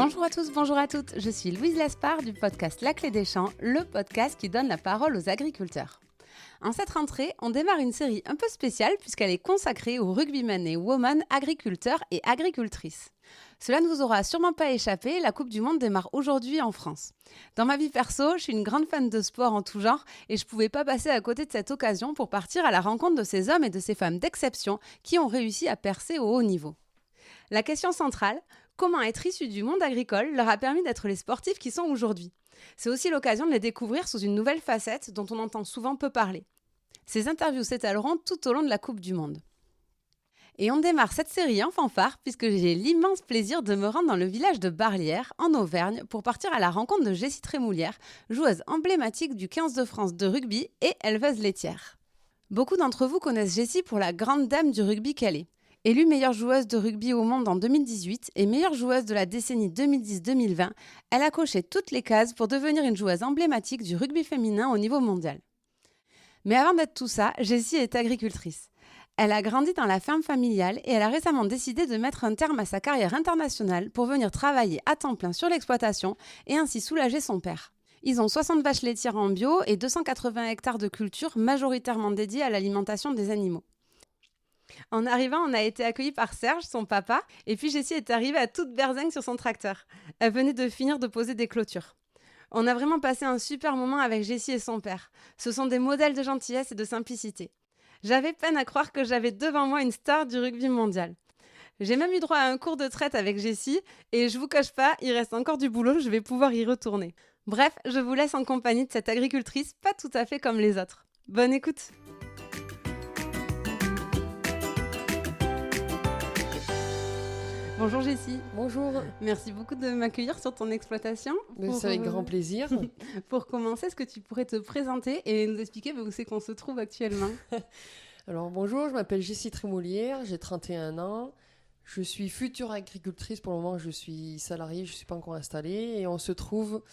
Bonjour à tous, bonjour à toutes, je suis Louise Laspard du podcast La Clé des Champs, le podcast qui donne la parole aux agriculteurs. En cette rentrée, on démarre une série un peu spéciale puisqu'elle est consacrée aux rugbymen et women agriculteurs et agricultrices. Cela ne vous aura sûrement pas échappé, la Coupe du Monde démarre aujourd'hui en France. Dans ma vie perso, je suis une grande fan de sport en tout genre et je ne pouvais pas passer à côté de cette occasion pour partir à la rencontre de ces hommes et de ces femmes d'exception qui ont réussi à percer au haut niveau. La question centrale, comment être issu du monde agricole leur a permis d'être les sportifs qui sont aujourd'hui. C'est aussi l'occasion de les découvrir sous une nouvelle facette dont on entend souvent peu parler. Ces interviews s'étaleront tout au long de la Coupe du Monde. Et on démarre cette série en fanfare puisque j'ai l'immense plaisir de me rendre dans le village de Barlières, en Auvergne, pour partir à la rencontre de Jessie Trémoulière, joueuse emblématique du 15 de France de rugby et éleveuse laitière. Beaucoup d'entre vous connaissent Jessie pour la grande dame du rugby qu'elle est. Élue meilleure joueuse de rugby au monde en 2018 et meilleure joueuse de la décennie 2010-2020, elle a coché toutes les cases pour devenir une joueuse emblématique du rugby féminin au niveau mondial. Mais avant d'être tout ça, Jessie est agricultrice. Elle a grandi dans la ferme familiale et elle a récemment décidé de mettre un terme à sa carrière internationale pour venir travailler à temps plein sur l'exploitation et ainsi soulager son père. Ils ont 60 vaches laitières en bio et 280 hectares de culture majoritairement dédiés à l'alimentation des animaux. En arrivant, on a été accueillis par Serge, son papa, et puis Jessie est arrivée à toute berzingue sur son tracteur. Elle venait de finir de poser des clôtures. On a vraiment passé un super moment avec Jessie et son père. Ce sont des modèles de gentillesse et de simplicité. J'avais peine à croire que j'avais devant moi une star du rugby mondial. J'ai même eu droit à un cours de traite avec Jessie, et je vous cache pas, il reste encore du boulot, je vais pouvoir y retourner. Bref, je vous laisse en compagnie de cette agricultrice pas tout à fait comme les autres. Bonne écoute! Bonjour Jessie. Bonjour. Merci beaucoup de m'accueillir sur ton exploitation. C'est avec grand plaisir. Pour commencer, est-ce que tu pourrais te présenter et nous expliquer où c'est qu'on se trouve actuellement? Alors bonjour, je m'appelle Jessie Trémoulière, j'ai 31 ans. Je suis future agricultrice, pour le moment je suis salariée, je ne suis pas encore installée. Et on se trouve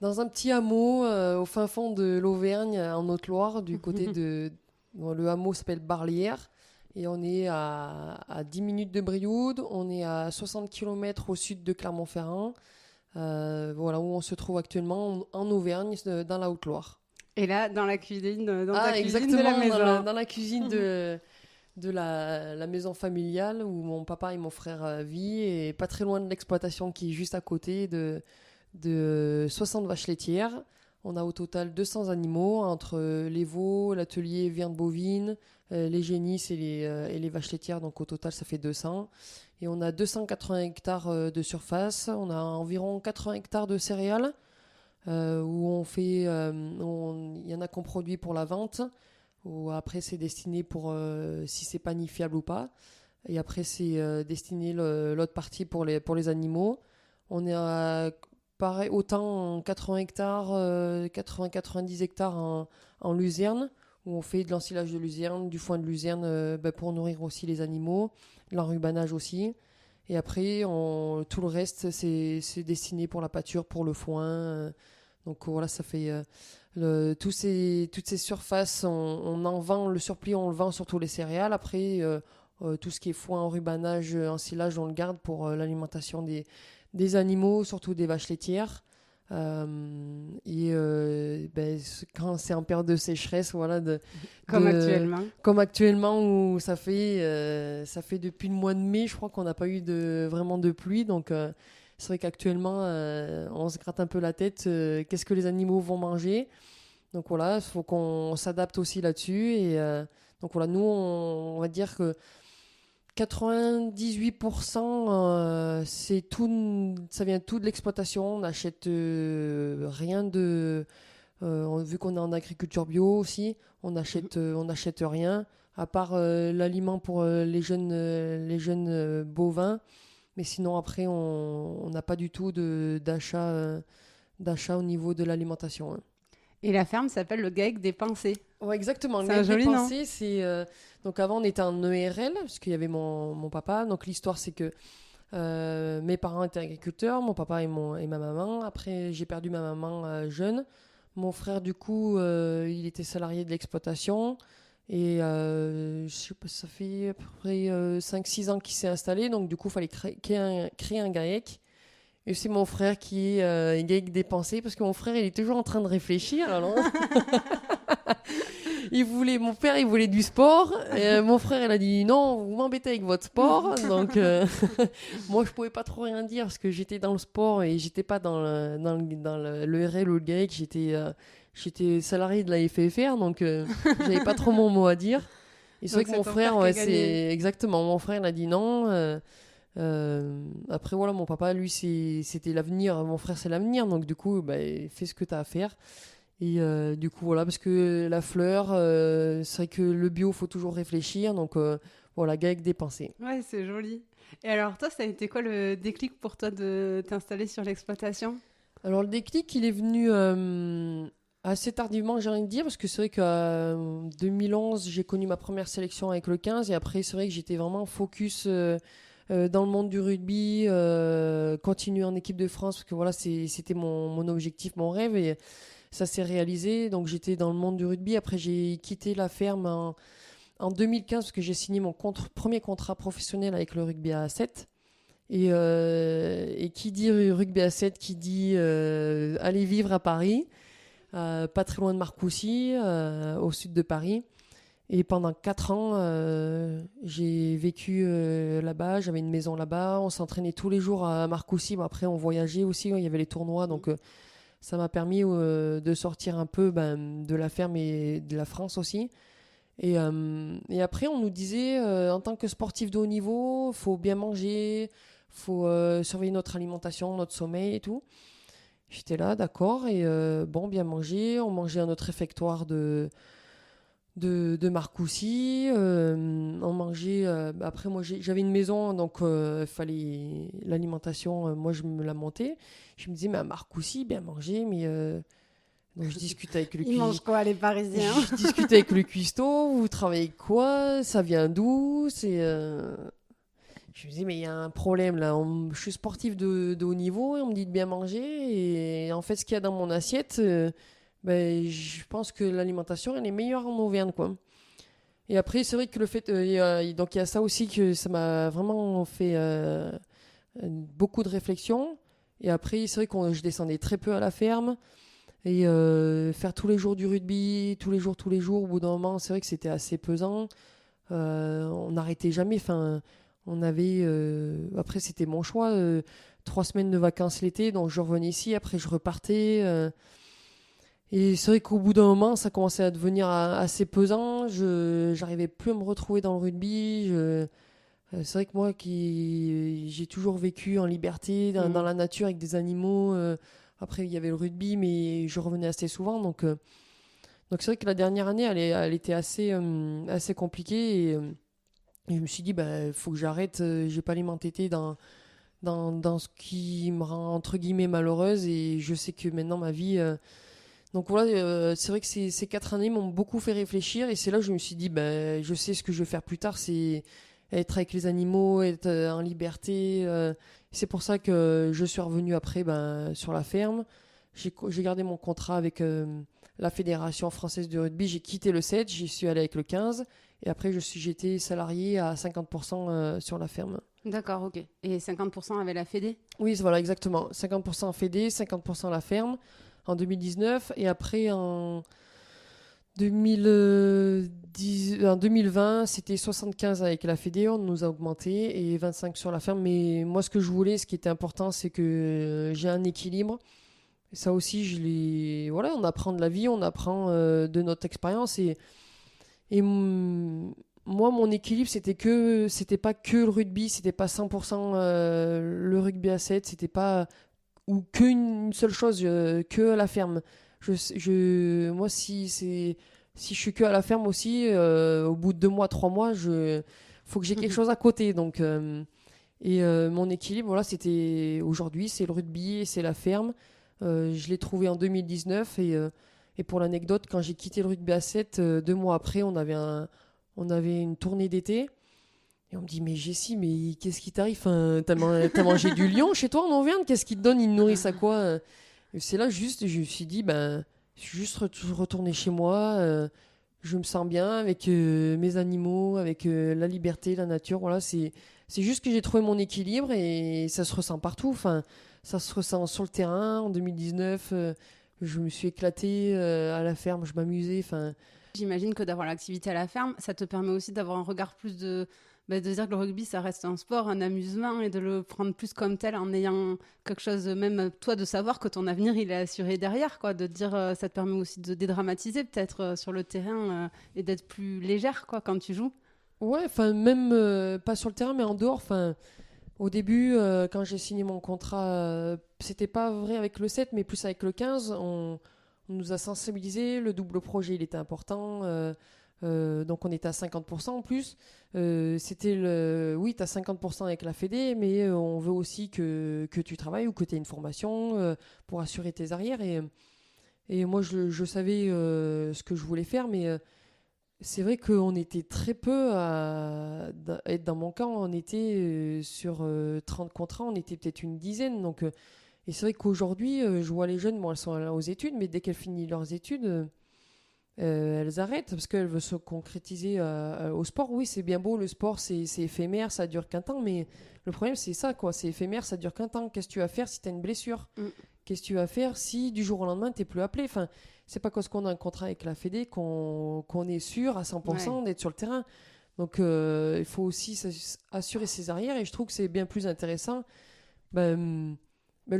dans un petit hameau au fin fond de l'Auvergne, en Haute-Loire, du côté de... Le hameau s'appelle Barlières. Et on est à 10 minutes de Brioude, on est à 60 km au sud de Clermont-Ferrand, voilà où on se trouve actuellement en Auvergne, dans la Haute-Loire. Et là, dans la cuisine, ta cuisine de la maison. Dans la cuisine de la maison familiale où mon papa et mon frère vivent, et pas très loin de l'exploitation qui est juste à côté de 60 vaches laitières. On a au total 200 animaux entre les veaux, l'atelier viande bovine, les génisses et les vaches laitières. Donc au total, ça fait 200. Et on a 280 hectares de surface. On a environ 80 hectares de céréales où on fait... Il y en a qu'on produit pour la vente. Ou après, c'est destiné pour si c'est panifiable ou pas. Et après, c'est destiné l'autre partie pour les animaux. On est à... Pareil, autant en 80 hectares, 80-90 hectares en luzerne, où on fait de l'ensilage de luzerne, du foin de luzerne pour nourrir aussi les animaux, l'enrubanage aussi. Et après, tout le reste, c'est destiné pour la pâture, pour le foin. Donc voilà, ça fait toutes ces surfaces, on en vend, le surplus, on le vend surtout les céréales. Après, tout ce qui est foin, enrubanage, ensilage, on le garde pour l'alimentation des animaux, surtout des vaches laitières. Quand c'est en période de sécheresse, voilà, comme actuellement où ça fait depuis le mois de mai, je crois qu'on n'a pas eu vraiment de pluie. Donc c'est vrai qu'actuellement on se gratte un peu la tête. Qu'est-ce que les animaux vont manger? Donc voilà, il faut qu'on s'adapte aussi là-dessus. Et donc voilà, nous on va dire que 98%, c'est tout, ça vient tout de l'exploitation. On n'achète rien de... vu qu'on est en agriculture bio aussi, on n'achète rien, à part l'aliment pour les jeunes bovins. Mais sinon, après, on n'a pas du tout d'achat au niveau de l'alimentation. Hein. Et la ferme s'appelle le GAEC des Pensées. Ouais, exactement. C'est un joli nom. C'est donc avant on était en ERL parce qu'il y avait mon papa. Donc l'histoire c'est que mes parents étaient agriculteurs, mon papa et ma maman. Après j'ai perdu ma maman jeune. Mon frère du coup il était salarié de l'exploitation et je sais pas, ça fait à peu près 5-6 ans qu'il s'est installé. Donc du coup il fallait créer un GAEC. Et c'est mon frère qui est geek des pensées parce que mon frère, il est toujours en train de réfléchir. Alors... Mon père, il voulait du sport. Et, mon frère, il a dit non, vous m'embêtez avec votre sport. Donc, moi, je pouvais pas trop rien dire parce que j'étais dans le sport et j'étais pas dans le RL ou le GAEC. J'étais salarié de la FFR, donc j'avais pas trop mon mot à dire. Et c'est vrai que mon frère, c'est exactement. Mon frère, il a dit non. Après, voilà, mon papa, lui, c'était l'avenir. Mon frère, c'est l'avenir. Donc, du coup, fais ce que tu as à faire. Et du coup, voilà, parce que la fleur, c'est vrai que le bio, faut toujours réfléchir. Donc, voilà, GAEC des pensées. Ouais, c'est joli. Et alors, toi, ça a été quoi le déclic pour toi de t'installer sur l'exploitation ? Alors, le déclic, il est venu assez tardivement, j'ai envie de dire, parce que c'est vrai qu'en 2011, j'ai connu ma première sélection avec le 15. Et après, c'est vrai que j'étais vraiment focus dans le monde du rugby, continuer en équipe de France, parce que voilà, c'était mon objectif, mon rêve. Et ça s'est réalisé, donc j'étais dans le monde du rugby. Après, j'ai quitté la ferme en 2015 parce que j'ai signé mon premier contrat professionnel avec le rugby à 7. Et qui dit rugby à 7, qui dit aller vivre à Paris, pas très loin de Marcoussis, au sud de Paris. Et pendant 4 ans, j'ai vécu là-bas, j'avais une maison là-bas, on s'entraînait tous les jours à Marcoussis. Bon, après, on voyageait aussi, il y avait les tournois, donc... ça m'a permis de sortir un peu de la ferme et de la France aussi. Et après, on nous disait, en tant que sportif de haut niveau, il faut bien manger, il faut surveiller notre alimentation, notre sommeil et tout. J'étais là, d'accord. Et bien manger. On mangeait à notre réfectoire de Marcoussis. On mangeait... après, moi, j'avais une maison, donc il fallait l'alimentation. Moi, je me la montais. Je me disais, mais à Marcoussis, bien manger, mais... donc, je discute avec le Ils mangent quoi, les Parisiens ? Je discute avec le cuistot. Vous travaillez quoi ? Ça vient d'où ? Je me disais, mais il y a un problème là. Je suis sportif de haut niveau et on me dit de bien manger. Et en fait, ce qu'il y a dans mon assiette... je pense que l'alimentation elle est meilleure en Auvergne, quoi. Et après, c'est vrai que le fait, donc il y a ça aussi que ça m'a vraiment fait beaucoup de réflexion. Et après, c'est vrai que je descendais très peu à la ferme et faire tous les jours du rugby, tous les jours. Au bout d'un moment, c'est vrai que c'était assez pesant. On n'arrêtait jamais. Enfin, on avait. Après, c'était mon choix. 3 semaines de vacances l'été, donc je revenais ici. Après, je repartais. Et c'est vrai qu'au bout d'un moment, ça commençait à devenir assez pesant. J'arrivais plus à me retrouver dans le rugby. C'est vrai que moi, j'ai toujours vécu en liberté, dans la nature, avec des animaux. Après, il y avait le rugby, mais je revenais assez souvent. Donc c'est vrai que la dernière année, elle était assez compliquée. Et je me suis dit, il faut que j'arrête. Je vais pas aller m'entêter dans ce qui me rend, entre guillemets, malheureuse. Et je sais que maintenant, ma vie... donc voilà, c'est vrai que ces 4 années m'ont beaucoup fait réfléchir et c'est là que je me suis dit, je sais ce que je veux faire plus tard, c'est être avec les animaux, être en liberté. C'est pour ça que je suis revenu après sur la ferme. J'ai gardé mon contrat avec la Fédération française de rugby, j'ai quitté le 7, j'y suis allé avec le 15 et après j'étais salarié à 50% sur la ferme. D'accord, ok. Et 50% avec la Fédé ? Oui, voilà, exactement. 50% Fédé, 50% la ferme. En 2019 et après en 2020 c'était 75 avec la Fédé, on nous a augmenté et 25 sur la ferme. Mais moi ce que je voulais, ce qui était important, c'est que j'ai un équilibre. Et ça aussi on apprend de la vie, on apprend de notre expérience et moi mon équilibre c'était pas que le rugby, c'était pas 100% le rugby à 7, c'était pas ou qu'une seule chose, que à la ferme. Moi, si je suis que à la ferme aussi, au bout de 2 mois, 3 mois, faut que j'ai quelque chose à côté. Donc, mon équilibre, voilà, c'était aujourd'hui, c'est le rugby et c'est la ferme. Je l'ai trouvé en 2019 et pour l'anecdote, quand j'ai quitté le rugby à 7, 2 mois après, on avait une tournée d'été. Et on me dit, mais Jessie, mais qu'est-ce qui t'arrive, enfin, t'as mangé du lion chez toi en Auvergne? Qu'est-ce qu'ils te donnent? Ils te nourrissent à quoi? Et c'est là juste, je me suis dit, je suis juste retourné chez moi. Je me sens bien avec mes animaux, avec la liberté, la nature. Voilà, c'est juste que j'ai trouvé mon équilibre et ça se ressent partout. Enfin, ça se ressent sur le terrain. En 2019, je me suis éclatée à la ferme, je m'amusais. Enfin, J'imagine que d'avoir l'activité à la ferme, ça te permet aussi d'avoir un regard plus de dire que le rugby, ça reste un sport, un amusement, et de le prendre plus comme tel en ayant quelque chose, même toi, de savoir que ton avenir, il est assuré derrière, quoi. De te dire, ça te permet aussi de dédramatiser peut-être sur le terrain et d'être plus légère, quoi, quand tu joues. ouais, enfin, même pas sur le terrain, mais en dehors. Enfin, au début, quand j'ai signé mon contrat, c'était pas vrai avec le 7, mais plus avec le 15. On nous a sensibilisés. Le double projet, il était important. Donc, on était à 50% en plus. C'était oui, tu as 50% avec la Fédé, mais on veut aussi que tu travailles ou que tu aies une formation pour assurer tes arrières. Et moi, je savais ce que je voulais faire, mais c'est vrai qu'on était très peu à être dans mon camp. On était sur 30 contrats, on était peut-être une dizaine. Donc, et c'est vrai qu'aujourd'hui, je vois les jeunes, bon, elles sont aux études, mais dès qu'elles finissent leurs études, elles arrêtent parce qu'elles veulent se concrétiser au sport. Oui, c'est bien beau, le sport, c'est éphémère, ça dure qu'un temps, mais le problème, c'est ça, quoi. C'est éphémère, ça dure qu'un temps. Qu'est-ce que tu vas faire si tu as une blessure? Qu'est-ce que tu vas faire si du jour au lendemain, tu n'es plus appelé? Enfin, c'est pas parce qu'on a un contrat avec la Fédé qu'on est sûr à 100% d'être sur le terrain. Donc, il faut aussi assurer ses arrières et je trouve que c'est bien plus intéressant. Le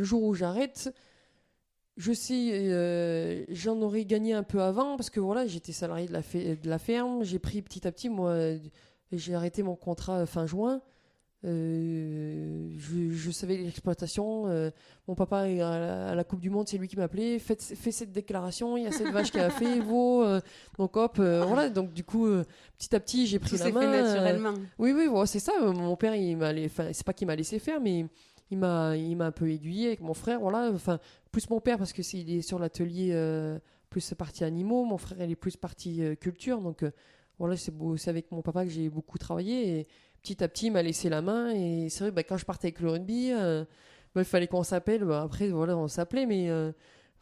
jour où j'arrête, je sais, j'en aurais gagné un peu avant parce que voilà, j'étais salarié de la ferme. J'ai pris petit à petit, moi, j'ai arrêté mon contrat fin juin. Je savais l'exploitation. Mon papa, à la Coupe du Monde, c'est lui qui m'appelait. Fais cette déclaration. Il y a cette vache qui a fait Vaud. Donc, hop, voilà. Donc, du coup, petit à petit, j'ai pris Tout la s'est main. fait naturellement. Oui, oui, voilà, c'est ça. Mon père, c'est pas qu'il m'a laissé faire, mais il m'a un peu aiguillé avec mon frère. Voilà. Enfin, plus mon père, parce que il est sur l'atelier plus partie animaux. Mon frère, il est plus partie culture. Donc, voilà, c'est avec mon papa que j'ai beaucoup travaillé. Et petit à petit, il m'a laissé la main. Et c'est vrai, quand je partais avec le rugby, il fallait qu'on s'appelle. Après, voilà, on s'appelait, mais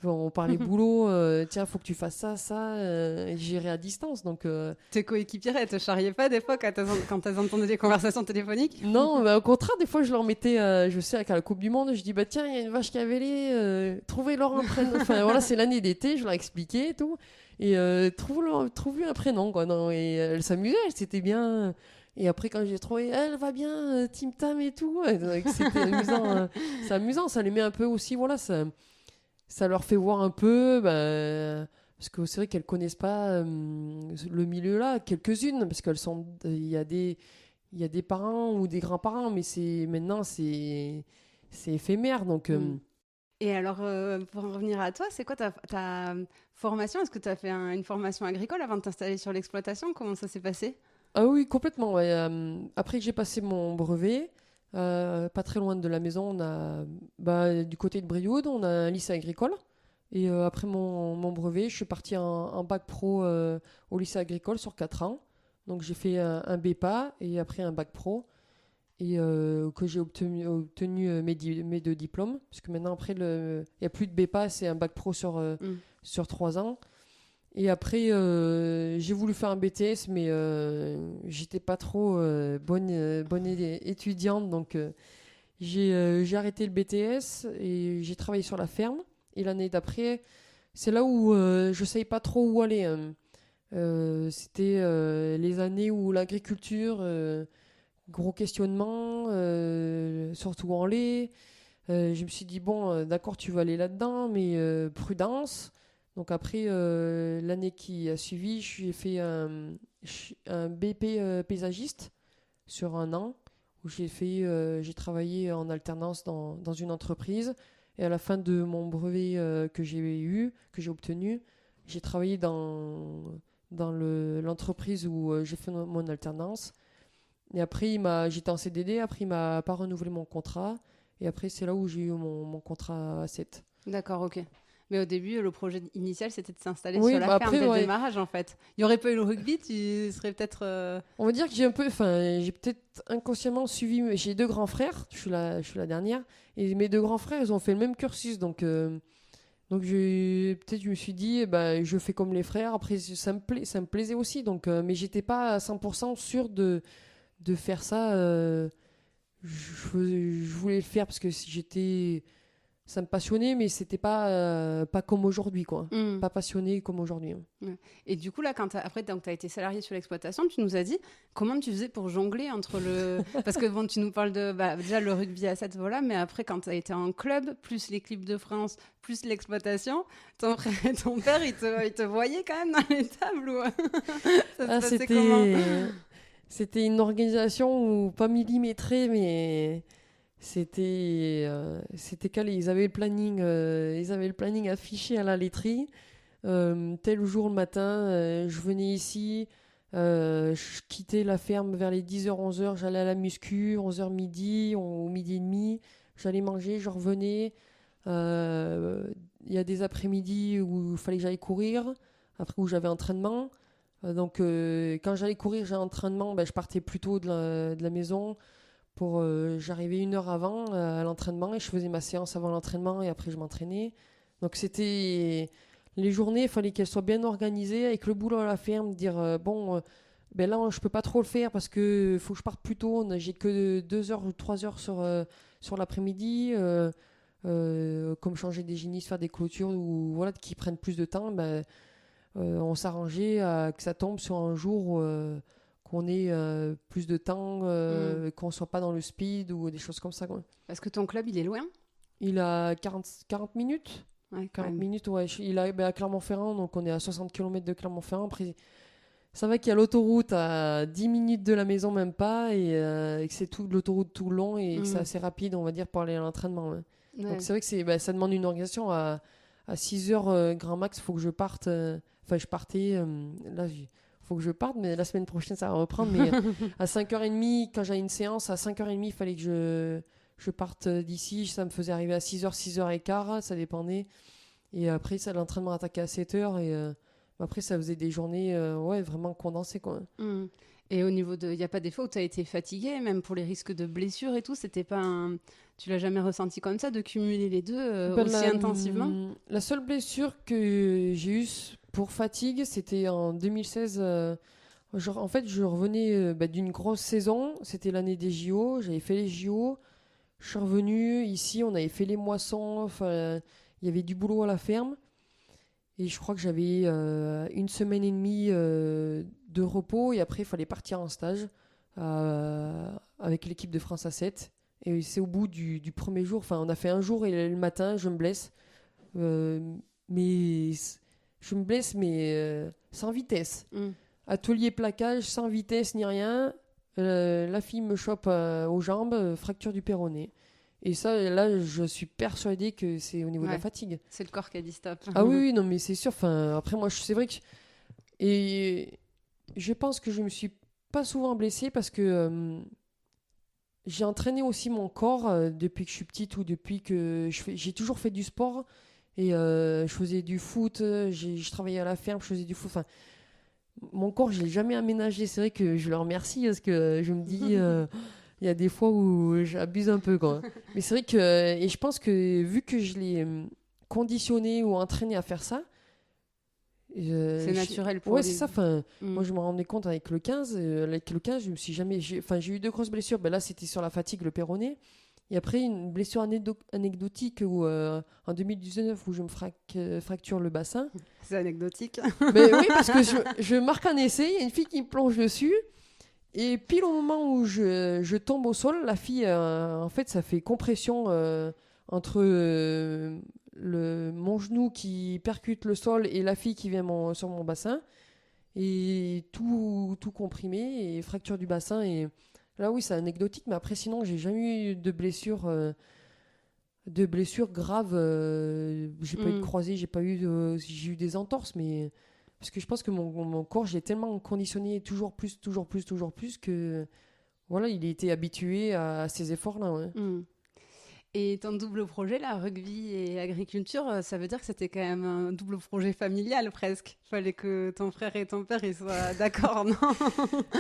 on parlait boulot. Tiens, faut que tu fasses ça, ça. Et gérer à distance. Donc, Tes coéquipières, elles te charriaient pas des fois quand elles entendaient des conversations téléphoniques? non, au contraire, des fois, je leur mettais, je sais, avec la Coupe du Monde, je dis, bah tiens, il y a une vache qui a vélé, trouvez-leur un prénom. Enfin, voilà, c'est l'année d'été, je leur expliquais et tout. Et trouve-lui un prénom, quoi. Non, et elle s'amusait, c'était bien. Et après, quand j'ai trouvé, elle va bien, Tim Tam et tout, donc c'était amusant. C'est amusant, ça les met un peu aussi, voilà, ça leur fait voir un peu, parce que c'est vrai qu'elles connaissent pas le milieu là, quelques-unes, parce qu'elles sont, il y a des parents ou des grands-parents, mais maintenant c'est éphémère, donc. Et alors, pour en revenir à toi, c'est quoi ta formation? Est-ce que tu as fait une formation agricole avant de t'installer sur l'exploitation? Comment ça s'est passé? Ah oui, complètement. Ouais. Après que j'ai passé mon brevet, pas très loin de la maison, du côté de Brioude, on a un lycée agricole. Et après mon brevet, je suis parti en bac pro au lycée agricole sur 4 ans. Donc j'ai fait un BEPA et après un bac pro. Et que j'ai obtenu mes deux diplômes. Parce que maintenant, après, il n'y a plus de BEPA, c'est un bac pro sur 3 ans. Et après, j'ai voulu faire un BTS, mais j'étais pas trop bonne étudiante. Donc, j'ai arrêté le BTS et j'ai travaillé sur la ferme. Et l'année d'après, c'est là où je savais pas trop où aller. C'était les années où l'agriculture, gros questionnement, surtout en lait. Je me suis dit, bon, d'accord, tu vas aller là-dedans, mais prudence. Donc après, l'année qui a suivi, j'ai fait un BP paysagiste sur un an, où j'ai travaillé en alternance dans une entreprise. Et à la fin de mon brevet que j'ai obtenu, j'ai travaillé dans l'entreprise où j'ai fait mon alternance. Et après, j'étais en CDD, après il m'a pas renouvelé mon contrat. Et après, c'est là où j'ai eu mon contrat à 7. D'accord, ok. Mais au début, le projet initial, c'était de s'installer Oui, sur la ferme après, dès le ouais. démarrage, en fait. Il n'y aurait pas eu le rugby, tu serais peut-être... On va dire que j'ai peut-être inconsciemment suivi. J'ai deux grands frères, je suis la dernière, et mes deux grands frères, ils ont fait le même cursus, donc peut-être je me suis dit, je fais comme les frères. Après, ça me plaisait aussi, donc mais j'étais pas à 100% sûr de faire ça. Je voulais le faire parce que j'étais ça me passionnait, mais c'était pas comme aujourd'hui, quoi. Mm. Pas passionné comme aujourd'hui. Ouais. Et du coup, là, après, tu as été salarié sur l'exploitation, tu nous as dit comment tu faisais pour jongler entre le. Parce que bon, tu nous parles de déjà le rugby à 7, voilà, mais après, quand tu as été en club, plus l'équipe de France, plus l'exploitation, ton frère et ton père, ils te voyaient quand même dans les tables ou... Ça se passait comment ? C'était une organisation où, pas millimétrée, mais c'était calé. Ils avaient le planning affiché à la laiterie. Tel jour le matin, je venais ici, je quittais la ferme vers les 10h, 11h, j'allais à la muscu, 11h midi, au midi et demi, j'allais manger, je revenais. Il y a des après-midi où il fallait que j'aille courir, après où j'avais entraînement. Donc quand j'allais courir, j'avais entraînement, je partais plus tôt de la maison. J'arrivais 1 heure avant à l'entraînement et je faisais ma séance avant l'entraînement et après je m'entraînais. Donc les journées, il fallait qu'elles soient bien organisées avec le boulot à la ferme, dire là je peux pas trop le faire parce que faut que je parte plus tôt, j'ai que 2 heures ou 3 heures sur l'après-midi, comme changer des génisses, faire des clôtures ou voilà qui prennent plus de temps, on s'arrangeait que ça tombe sur un jour qu'on ait plus de temps, qu'on soit pas dans le speed ou des choses comme ça, quoi. Parce que ton club, il est loin ? Il a 40 minutes. Ouais, 40 minutes, ouais. Il est à Clermont-Ferrand, donc on est à 60 km de Clermont-Ferrand. Après, ça va qu'il y a l'autoroute à 10 minutes de la maison, même pas, et que c'est tout l'autoroute tout long et que c'est assez rapide, on va dire, pour aller à l'entraînement. Ouais. Ouais. Donc c'est vrai que ça demande une organisation à 6 heures grand max, il faut que je parte. Je partais, là, il faut que je parte, mais la semaine prochaine, ça va reprendre. Mais à 5h30, quand j'avais une séance, à 5h30, il fallait que je parte d'ici. Ça me faisait arriver à 6h, 6h15, ça dépendait. Et après, ça, l'entraînement attaquait à 7h. Et après, ça faisait des journées vraiment condensées, quoi. Mmh. Et au niveau de... Il n'y a pas des fois où tu as été fatigué, même pour les risques de blessures et tout, c'était pas tu l'as jamais ressenti comme ça, de cumuler les deux aussi intensivement ? La seule blessure que j'ai eue pour fatigue, c'était en 2016. En fait, je revenais d'une grosse saison. C'était l'année des JO. J'avais fait les JO. Je suis revenu. Ici, on avait fait les moissons. Il y avait du boulot à la ferme. Et je crois que j'avais 1 semaine et demie de repos. Et après, il fallait partir en stage avec l'équipe de France à 7. Et c'est au bout du premier jour. Enfin, on a fait un jour et le matin, je me blesse. Mais je me blesse, mais sans vitesse. Atelier plaquage, sans vitesse ni rien. La fille me chope aux jambes, fracture du péroné. Et ça, là, je suis persuadée que c'est au niveau de la fatigue. C'est le corps qui a dit stop. Ah oui, non, mais c'est sûr. Enfin, après, moi, c'est vrai que... Et je pense que je me suis pas souvent blessée parce que j'ai entraîné aussi mon corps depuis que je suis petite ou depuis que j'ai toujours fait du sport. Et je faisais du foot, je travaillais à la ferme, je faisais du foot. Enfin, mon corps, je l'ai jamais aménagé. C'est vrai que je le remercie parce que je me dis... Il y a des fois où j'abuse un peu, quoi. Mais c'est vrai que... Et je pense que vu que je l'ai conditionné ou entraîné à faire ça... c'est naturel pour ouais, c'est ça. Moi, je me rendais compte avec le 15. Je me suis jamais... J'ai eu 2 grosses blessures. Là, c'était sur la fatigue, le péroné. Et après, une blessure anecdotique où, en 2019 où je me fracture le bassin. C'est anecdotique. Mais oui, parce que je marque un essai, il y a une fille qui me plonge dessus. Et pile au moment où je tombe au sol, la fille, en fait, ça fait compression entre mon genou qui percute le sol et la fille qui vient sur mon bassin. Et tout comprimé et fracture du bassin. Et là, oui, c'est anecdotique, mais après, sinon, j'ai jamais eu de blessures graves. J'ai pas eu de croisés, j'ai eu des entorses, mais... Parce que je pense que mon corps, je l'ai tellement conditionné toujours plus que voilà, il a été habitué à ces efforts-là. Ouais. Et ton double projet, là, rugby et agriculture, ça veut dire que c'était quand même un double projet familial presque. Il fallait que ton frère et ton père ils soient d'accord, non ?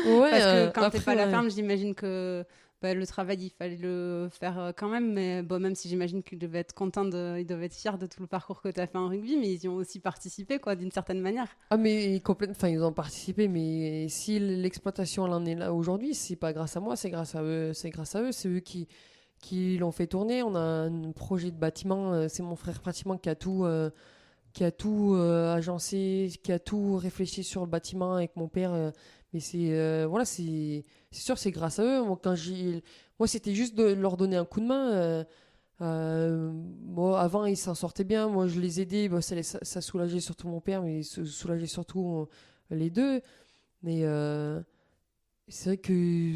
Ouais, parce que quand t'es pas à la ferme, j'imagine que le travail, il fallait le faire quand même. Mais bon, même si j'imagine qu'ils devaient être contents, ils devaient être fiers de tout le parcours que tu as fait en rugby, mais ils y ont aussi participé, quoi, d'une certaine manière. Ah, mais complètement. Enfin, ils ont participé, mais si l'exploitation elle en est là aujourd'hui, c'est pas grâce à moi, c'est grâce à eux. C'est eux qui qui l'ont fait tourner. On a un projet de bâtiment. C'est mon frère pratiquement qui a tout agencé, qui a tout réfléchi sur le bâtiment avec mon père. Mais voilà, c'est sûr, c'est grâce à eux. Moi, c'était juste de leur donner un coup de main. Bon, avant, ils s'en sortaient bien. Moi, je les aidais. Bon, ça soulageait surtout mon père, mais ça soulageait surtout les deux. Mais c'est vrai que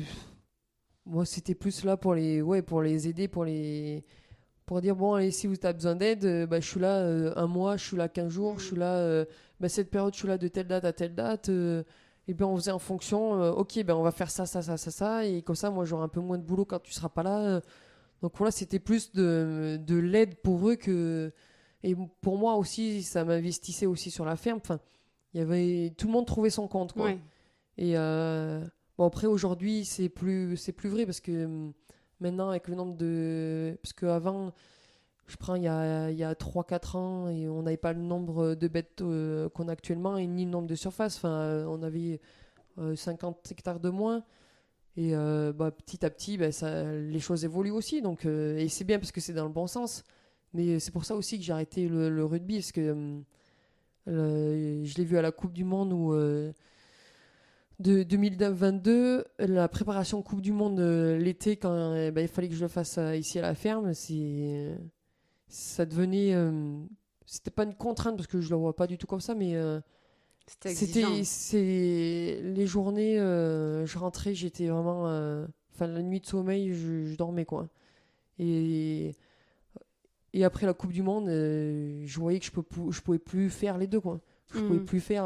moi, c'était plus là pour les aider, pour dire, bon, allez, si vous avez besoin d'aide, bah, je suis là un mois, je suis là 15 jours, je suis là, bah, cette période, je suis là de telle date à telle date. Et bien, on faisait en fonction, ok, ben on va faire ça, ça, ça, ça, ça. Et comme ça, moi, j'aurai un peu moins de boulot quand tu seras pas là. Donc voilà, c'était plus de l'aide pour eux que. Et pour moi aussi, ça m'investissait aussi sur la ferme. Enfin, tout le monde trouvait son compte, quoi. Ouais. Et bon, après, aujourd'hui, c'est plus vrai parce que maintenant, avec le nombre de. Parce qu'avant, je prends il y a 3-4 ans, et on n'avait pas le nombre de bêtes qu'on a actuellement et ni le nombre de surfaces. Enfin, on avait 50 hectares de moins. Et bah, petit à petit, bah, les choses évoluent aussi. Donc, et c'est bien parce que c'est dans le bon sens. Mais c'est pour ça aussi que j'ai arrêté le rugby. Parce que je l'ai vu à la Coupe du Monde de 2022, la préparation Coupe du Monde l'été, quand bah, il fallait que je le fasse ici à la ferme. Ça devenait. C'était pas une contrainte parce que je le vois pas du tout comme ça, mais. C'était exigeant. Les journées, je rentrais, j'étais vraiment. Enfin, la nuit de sommeil, je dormais, quoi. Et, et après la Coupe du Monde, je voyais que je pouvais plus faire les deux, quoi. Je pouvais plus faire.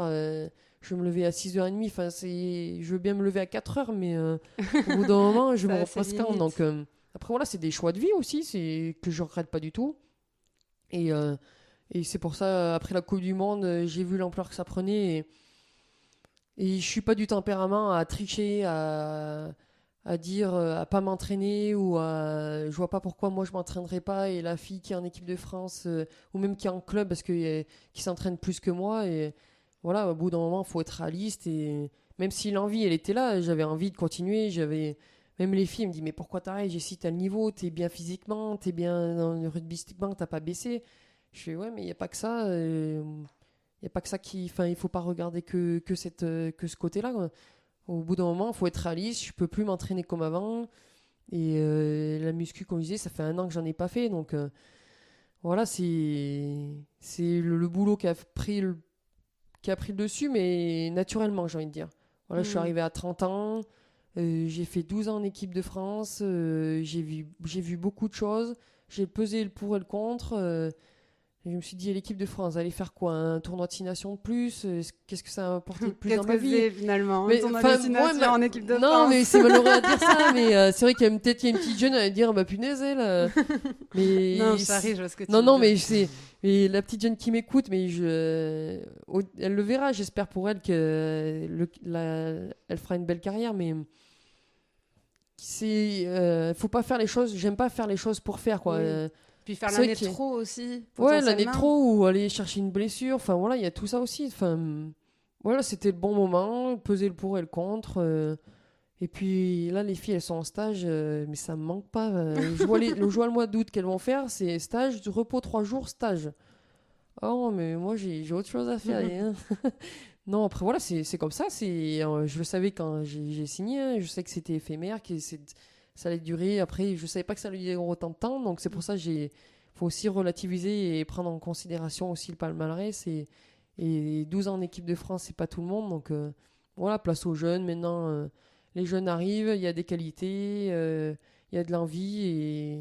Je me levais à 6h30. Enfin, je veux bien me lever à 4h, mais au bout d'un moment, je me repasse quand. Donc, après, voilà, c'est des choix de vie aussi, que je regrette pas du tout. Et. Et c'est pour ça, après la Coupe du Monde, j'ai vu l'ampleur que ça prenait. Et je suis pas du tempérament à tricher, à dire, à pas m'entraîner, je vois pas pourquoi moi je m'entraînerais pas et la fille qui est en équipe de France, ou même qui est en club parce que qui s'entraîne plus que moi. Et voilà, au bout d'un moment, il faut être réaliste. Et même si l'envie, elle était là, j'avais envie de continuer. Même les filles me disent, mais pourquoi t'arrêtes? J'ai si t'as le niveau, t'es bien physiquement, t'es bien dans le rugbystiquement, t'as pas baissé. Je fais, ouais, mais il n'y a pas que ça. Il n'y a pas que ça Enfin, il faut pas regarder que ce côté-là, quoi. Au bout d'un moment, il faut être réaliste. Je peux plus m'entraîner comme avant. Et la muscu, comme je disais, ça fait 1 an que j'en ai pas fait. Donc voilà, c'est le boulot qui a pris le dessus, mais naturellement, j'ai envie de dire. Voilà, je suis arrivé à 30 ans. J'ai fait 12 ans en équipe de France. J'ai vu beaucoup de choses. J'ai pesé le pour et le contre. Et je me suis dit, l'équipe de France, allez faire quoi? Un tournoi de 6 nations de plus? Qu'est-ce que ça a apporté de plus dans ma vie? Qu'est-ce que c'est finalement Mais, un tournoi de 6 nations en équipe de France? Non, mais c'est malheureux à dire ça, mais c'est vrai qu'il y a peut-être une petite jeune à dire, bah punaise, elle. Mais non, Charlie, je vois ce que tu non, veux dire. mais la petite jeune qui m'écoute, mais elle le verra, j'espère pour elle elle fera une belle carrière, mais faut pas faire les choses, j'aime pas faire les choses pour faire, quoi. Oui. Puis faire l'année de trop aussi. Ouais, l'année de trop, ou aller chercher une blessure. Enfin voilà, il y a tout ça aussi. Enfin, voilà, c'était le bon moment, peser le pour et le contre. Et puis là, les filles, elles sont en stage, mais ça me manque pas. Je vois le mois d'août qu'elles vont faire, c'est stage, de repos 3 jours, stage. Oh, mais moi, j'ai autre chose à faire. Hein. Non, après voilà, c'est comme ça. Je le savais quand j'ai signé. Hein, je sais que c'était éphémère, ça allait durer. Après, je savais pas que ça allait durer autant de temps. Donc c'est pour ça faut aussi relativiser et prendre en considération aussi le palmarès. Et 12 ans en équipe de France, c'est pas tout le monde. Donc voilà, place aux jeunes. Maintenant, les jeunes arrivent, il y a des qualités, il y a de l'envie et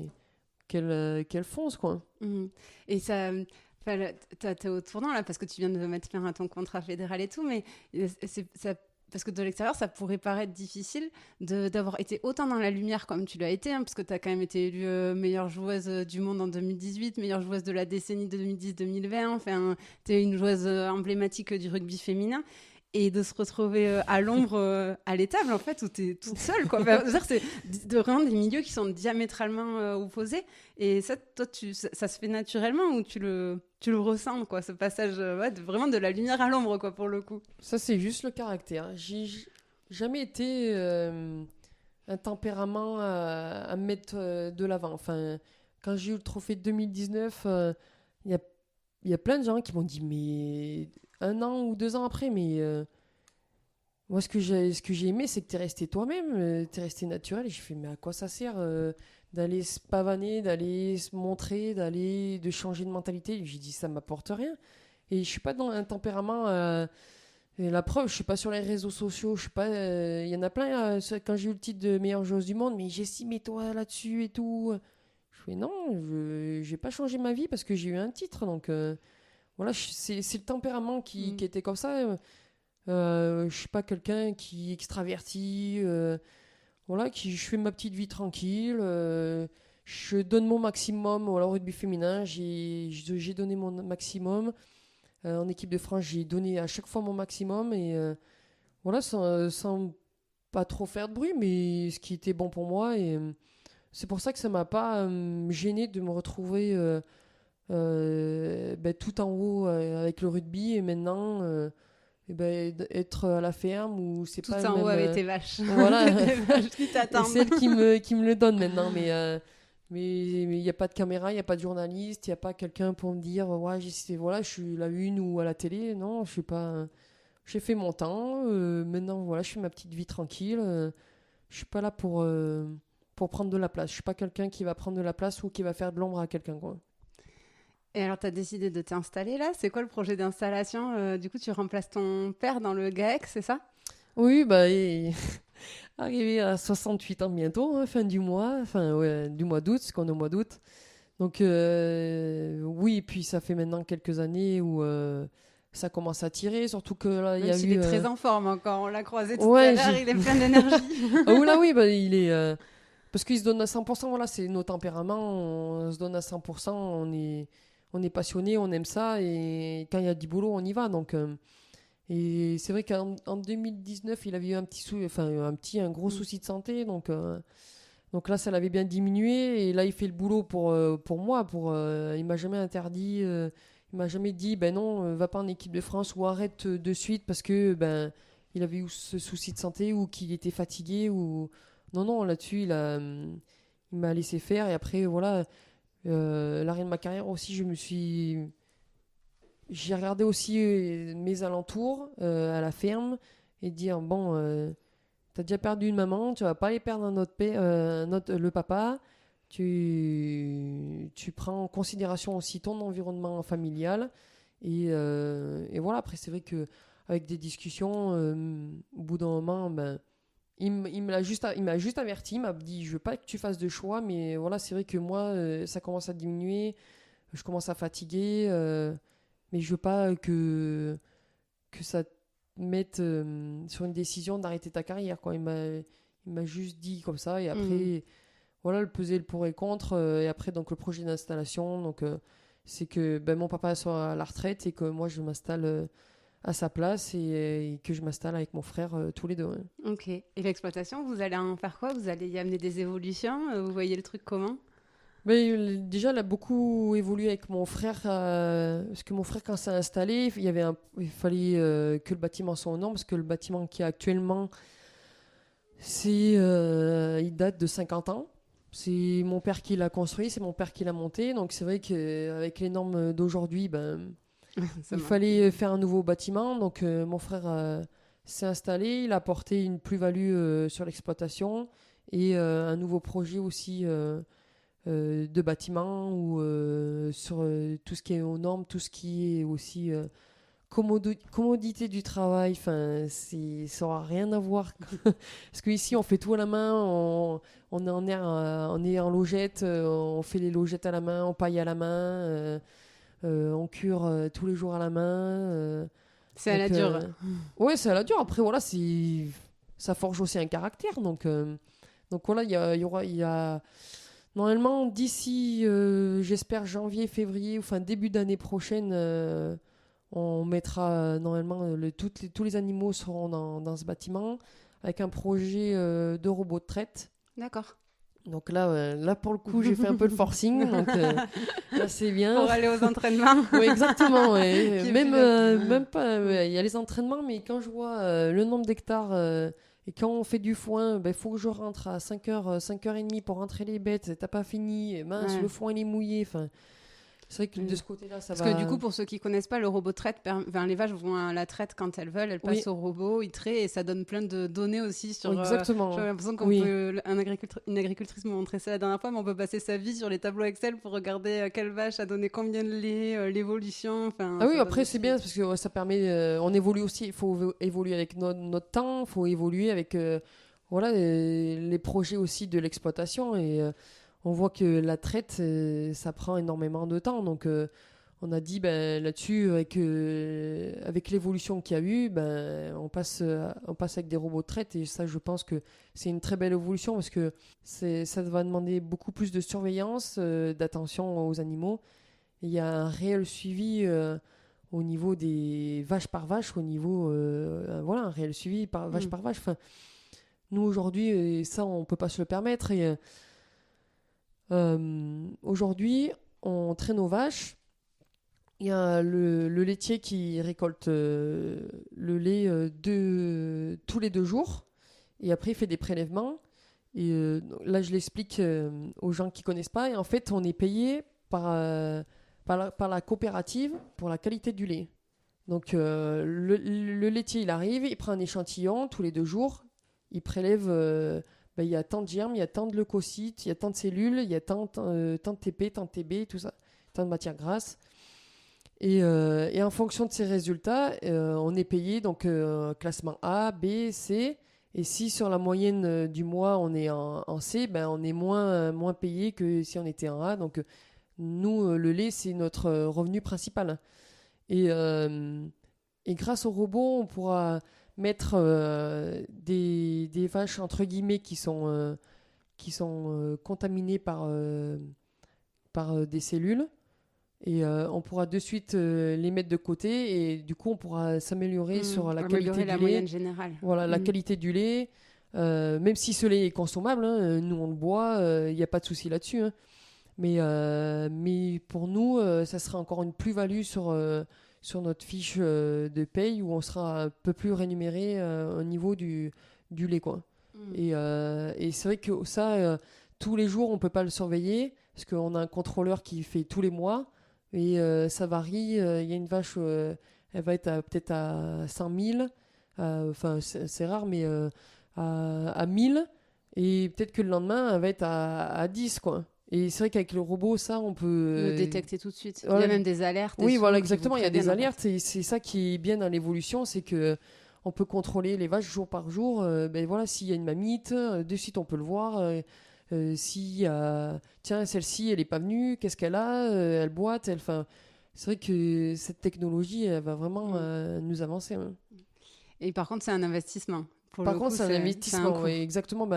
qu'elles foncent, quoi. Et ça. T'es au tournant là parce que tu viens de mettre fin à ton contrat fédéral et tout, mais parce que de l'extérieur, ça pourrait paraître difficile d'avoir été autant dans la lumière comme tu l'as été, hein, parce que tu as quand même été élue meilleure joueuse du monde en 2018, meilleure joueuse de la décennie de 2010-2020, enfin, tu es une joueuse emblématique du rugby féminin. Et de se retrouver à l'ombre, à l'étable, en fait, où tu es toute seule, quoi. Enfin, c'est vraiment des milieux qui sont diamétralement opposés. Et ça, toi, ça se fait naturellement ou tu le ressens, quoi, ce passage vraiment de la lumière à l'ombre, quoi, pour le coup. Ça, c'est juste le caractère. J'ai jamais été un tempérament à mettre de l'avant. Enfin, quand j'ai eu le trophée de 2019, il y a plein de gens qui m'ont dit, mais 1 an ou 2 ans après, mais moi, ce que j'ai aimé, c'est que tu es resté toi-même, tu es resté naturel. Et j'ai fait, mais à quoi ça sert d'aller se pavaner, d'aller se montrer, de changer de mentalité? J'ai dit, ça m'apporte rien. Et je suis pas dans un tempérament. Et la preuve, je suis pas sur les réseaux sociaux. Je suis pas. Il y en a plein. Quand j'ai eu le titre de meilleure joueuse du monde, mais Jessie, mets-toi là-dessus et tout. Je fais non, j'ai pas changé ma vie parce que j'ai eu un titre. Donc voilà, c'est le tempérament qui était comme ça. Je suis pas quelqu'un qui est extraverti. Voilà, je fais ma petite vie tranquille. Je donne mon maximum au rugby féminin. J'ai donné mon maximum. En équipe de France, j'ai donné à chaque fois mon maximum. Et voilà, sans pas trop faire de bruit, mais ce qui était bon pour moi. Et c'est pour ça que ça m'a pas gêné de me retrouver tout en haut avec le rugby. Et maintenant, être à la ferme où c'est tout pas en le haut même, avec tes vaches. voilà. Tes vaches qui t'attendent. C'est celle qui me le donne maintenant. Mais il n'y a pas de caméra, il n'y a pas de journaliste, il n'y a pas quelqu'un pour me dire ouais, voilà, je suis la une ou à la télé. Non, je suis pas. J'ai fait mon temps. Maintenant, voilà, je fais ma petite vie tranquille. Je suis pas là pour prendre de la place. Je suis pas quelqu'un qui va prendre de la place ou qui va faire de l'ombre à quelqu'un, quoi. Et alors, tu as décidé de t'installer là? C'est quoi le projet d'installation? Du coup, tu remplaces ton père dans le GAEC, c'est ça? Oui, arrivé à 68 ans bientôt, hein, fin du mois, du mois d'août, parce qu'on est au mois d'août. Donc oui, puis ça fait maintenant quelques années où ça commence à tirer, surtout que là, il y a eu... Il est très en forme encore, on l'a croisé tout à l'heure, il est plein d'énergie. Ah oui, là, oui, il est... parce qu'il se donne à 100%, voilà, c'est nos tempéraments, on se donne à 100%, on est passionné, on aime ça, et quand il y a du boulot, on y va, donc... Et c'est vrai qu'en 2019, il avait eu un gros souci de santé. Donc là, ça l'avait bien diminué. Et là, il fait le boulot pour moi. Il m'a jamais interdit. Il m'a jamais dit, ben non, va pas en équipe de France ou arrête de suite parce que il avait eu ce souci de santé ou qu'il était fatigué. Non, là-dessus, il m'a laissé faire. Et après, voilà, l'arrêt de ma carrière aussi, j'ai regardé aussi mes alentours à la ferme et dire bon, t'as déjà perdu une maman, tu vas pas aller perdre le papa. Tu prends en considération aussi ton environnement familial et voilà. Après, c'est vrai que avec des discussions, au bout d'un moment, il m'a juste averti, il m'a dit je veux pas que tu fasses de choix, mais voilà, c'est vrai que moi, ça commence à diminuer, je commence à fatiguer. Mais je veux pas que ça te mette sur une décision d'arrêter ta carrière, quoi. Il m'a juste dit comme ça. Et après, voilà, le peser le pour et contre. Et après, donc, le projet d'installation. Donc, c'est que mon papa soit à la retraite et que moi, je m'installe à sa place et que je m'installe avec mon frère tous les deux. Ouais. Ok. Et l'exploitation, vous allez en faire quoi? Vous allez y amener des évolutions? Vous voyez le truc comment? Déjà, elle a beaucoup évolué avec mon frère, parce que mon frère, quand s'est installé, il fallait que le bâtiment soit aux normes, parce que le bâtiment qui est actuellement, il date de 50 ans. C'est mon père qui l'a construit, c'est mon père qui l'a monté, donc c'est vrai qu'avec les normes d'aujourd'hui, il fallait faire un nouveau bâtiment. Donc mon frère s'est installé, il a apporté une plus-value sur l'exploitation et un nouveau projet aussi de bâtiments ou sur tout ce qui est aux normes, tout ce qui est aussi commodité du travail. Enfin, ça n'aura rien à voir. Parce qu'ici, on fait tout à la main, on est en logette, on fait les logettes à la main, on paille à la main, on cure tous les jours à la main. C'est à la dure. Ouais, c'est à la dure. Après, voilà, ça forge aussi un caractère. Donc voilà, il y a normalement, d'ici, j'espère janvier, février, enfin début d'année prochaine, on mettra normalement tous les animaux seront dans ce bâtiment avec un projet de robot de traite. D'accord. Donc là pour le coup, j'ai fait un peu le forcing, donc là c'est bien. Pour aller aux entraînements. Oui, exactement. Ouais. Même pas. Il y a les entraînements, mais quand je vois le nombre d'hectares Et quand on fait du foin, il faut que je rentre à 5h, 5h30 pour rentrer les bêtes. T'as pas fini. Et mince, le foin, il est mouillé. Enfin, c'est vrai que de ce côté-là, ça va... Parce que du coup, pour ceux qui connaissent pas, le robot traite, les vaches vont à la traite quand elles veulent, elles passent au robot, il traite et ça donne plein de données aussi sur... Exactement. J'ai l'impression qu'on peut... une agricultrice m'a montré ça la dernière fois, mais on peut passer sa vie sur les tableaux Excel pour regarder quelle vache a donné combien de lait, l'évolution... oui, après c'est bien parce que ça permet... on évolue aussi, il faut évoluer avec notre temps, il faut évoluer avec les projets aussi de l'exploitation et... on voit que la traite, ça prend énormément de temps. Donc, on a dit là-dessus, avec l'évolution qu'il y a eu, on passe avec des robots de traite. Et ça, je pense que c'est une très belle évolution parce que ça va demander beaucoup plus de surveillance, d'attention aux animaux. Et il y a un réel suivi au niveau des vaches par vache, au niveau, un réel suivi vache par vache. Enfin, nous, aujourd'hui, ça, on ne peut pas se le permettre. Et... aujourd'hui, on traîne nos vaches. Il y a le laitier qui récolte le lait tous les 2 jours. Et après, il fait des prélèvements. Et là, je l'explique aux gens qui ne connaissent pas. Et en fait, on est payé par la coopérative pour la qualité du lait. Donc, le laitier, il arrive, il prend un échantillon tous les 2 jours. Il prélève... il y a tant de germes, il y a tant de leucocytes, il y a tant de cellules, il y a tant de TP, tant de TB, tout ça, tant de matières grasses. Et en fonction de ces résultats, on est payé donc classement A, B, C. Et si sur la moyenne du mois on est en C, on est moins payé que si on était en A. Donc nous, le lait, c'est notre revenu principal. Et grâce au robot, on pourra mettre des vaches entre guillemets qui sont contaminées par des cellules et on pourra de suite les mettre de côté et du coup on pourra s'améliorer sur la qualité du lait, moyenne générale. Voilà, la qualité du lait, même si ce lait est consommable, nous on le boit, il n'y a pas de souci là-dessus, hein. Mais pour nous ça sera encore une plus-value sur notre fiche de paye où on sera un peu plus rémunéré au niveau du lait, quoi. Et c'est vrai que ça, tous les jours, on ne peut pas le surveiller parce qu'on a un contrôleur qui fait tous les mois et ça varie. Il y a une vache, elle va être peut-être à 100 000, enfin c'est rare, mais à 1000 et peut-être que le lendemain, elle va être à 10, quoi. Et c'est vrai qu'avec le robot, ça, on peut... le détecter tout de suite. Il y a même des alertes. Oui, voilà, exactement. Il y a des alertes. Et c'est ça qui est bien dans l'évolution, c'est qu'on peut contrôler les vaches jour par jour. Voilà, s'il y a une mamite, de suite, on peut le voir. Tiens, celle-ci, elle n'est pas venue. Qu'est-ce qu'elle a elle boite. C'est vrai que cette technologie, elle va vraiment nous avancer. Hein. Et par contre, c'est un investissement. Par contre, c'est un investissement, oui, exactement.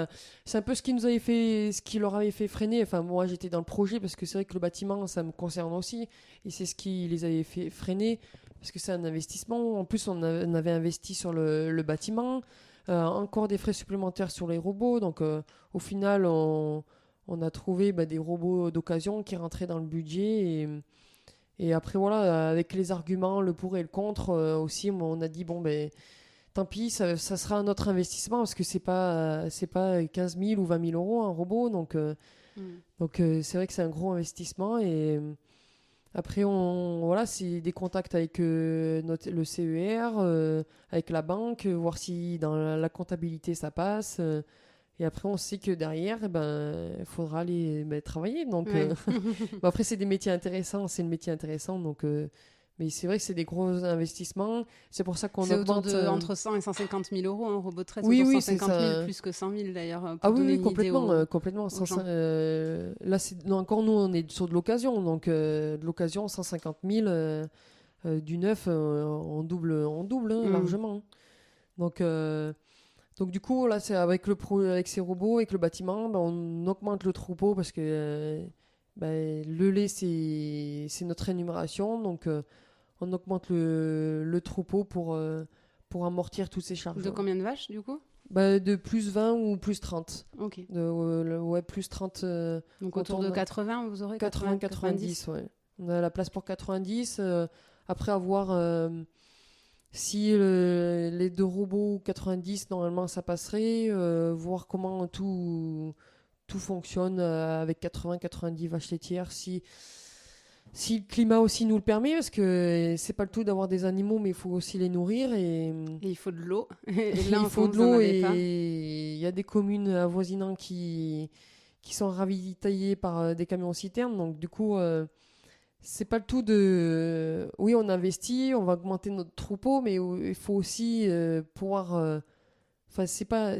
C'est un peu ce qui leur avait fait freiner. Enfin, moi, j'étais dans le projet parce que c'est vrai que le bâtiment, ça me concerne aussi. Et c'est ce qui les avait fait freiner parce que c'est un investissement. En plus, on avait investi sur le bâtiment. Encore des frais supplémentaires sur les robots. Donc, au final, on a trouvé des robots d'occasion qui rentraient dans le budget. Et après, voilà, avec les arguments, le pour et le contre aussi, on a dit, tant pis, ça sera un autre investissement parce que c'est pas 15 000 ou 20 000 euros un robot. Donc c'est vrai que c'est un gros investissement. Et après, c'est des contacts avec le CER, avec la banque, voir si dans la comptabilité ça passe. Et après, on sait que derrière, il faudra aller travailler. Donc, après, c'est des métiers intéressants. C'est le métier intéressant. Donc... mais c'est vrai que c'est des gros investissements. C'est pour ça qu'on augmente... C'est entre 100 et 150 000 euros, un robot de traite. Oui, 150 000 plus que 100 000 d'ailleurs. Oui, complètement. Complètement. Là, encore nous, on est sur de l'occasion. Donc, de l'occasion, 150 000 du neuf, on double largement. Donc, du coup, là, c'est avec ces robots, avec le bâtiment, on augmente le troupeau parce que le lait, c'est notre rémunération. Donc, on augmente le troupeau pour amortir toutes ces charges. De combien de vaches, du coup ? De plus 20 ou plus 30. Ok. Plus 30. Donc autour de 80, vous aurez 80-90, ouais. On a la place pour 90. Après avoir Si les 2 robots 90, normalement, ça passerait. Voir comment tout fonctionne avec 80-90 vaches laitières. Si le climat aussi nous le permet, parce que c'est pas le tout d'avoir des animaux, mais il faut aussi les nourrir. Et il faut de l'eau. Et il là, en faut France, de vous en l'eau. avez pas. Et il y a des communes avoisinantes qui sont ravitaillées par des camions-citernes. Donc, du coup, c'est pas le tout de. Oui, on investit, on va augmenter notre troupeau, mais il faut aussi pouvoir. Enfin, c'est pas.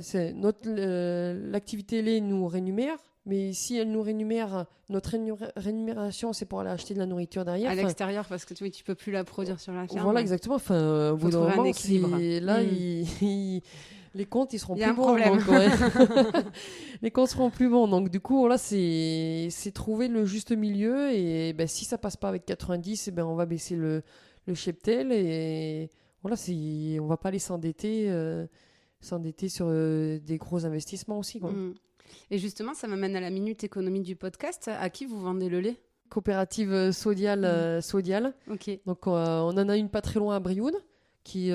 L'activité lait nous rémunère, mais si elle nous rémunère, notre rémunération, c'est pour aller acheter de la nourriture derrière. À Enfin, l'extérieur, parce que tu peux plus la produire sur la ferme. voilà, exactement. Enfin, au Faut bout d'un trouver un moment, équilibre. là, les comptes, ils seront Il y a plus un bons. problème. Donc, ouais. Les comptes seront plus bons. Donc, du coup, là, c'est trouver le juste milieu. Et ben, si ça passe pas avec 90, eh ben, on va baisser le cheptel. Et voilà, on va pas aller s'endetter sur des gros investissements aussi, quoi. Mm. Et justement, ça m'amène à la minute économie du podcast. À qui vous vendez le lait? Coopérative Sodial. Ok. Donc, on en a une pas très loin à Brioude qui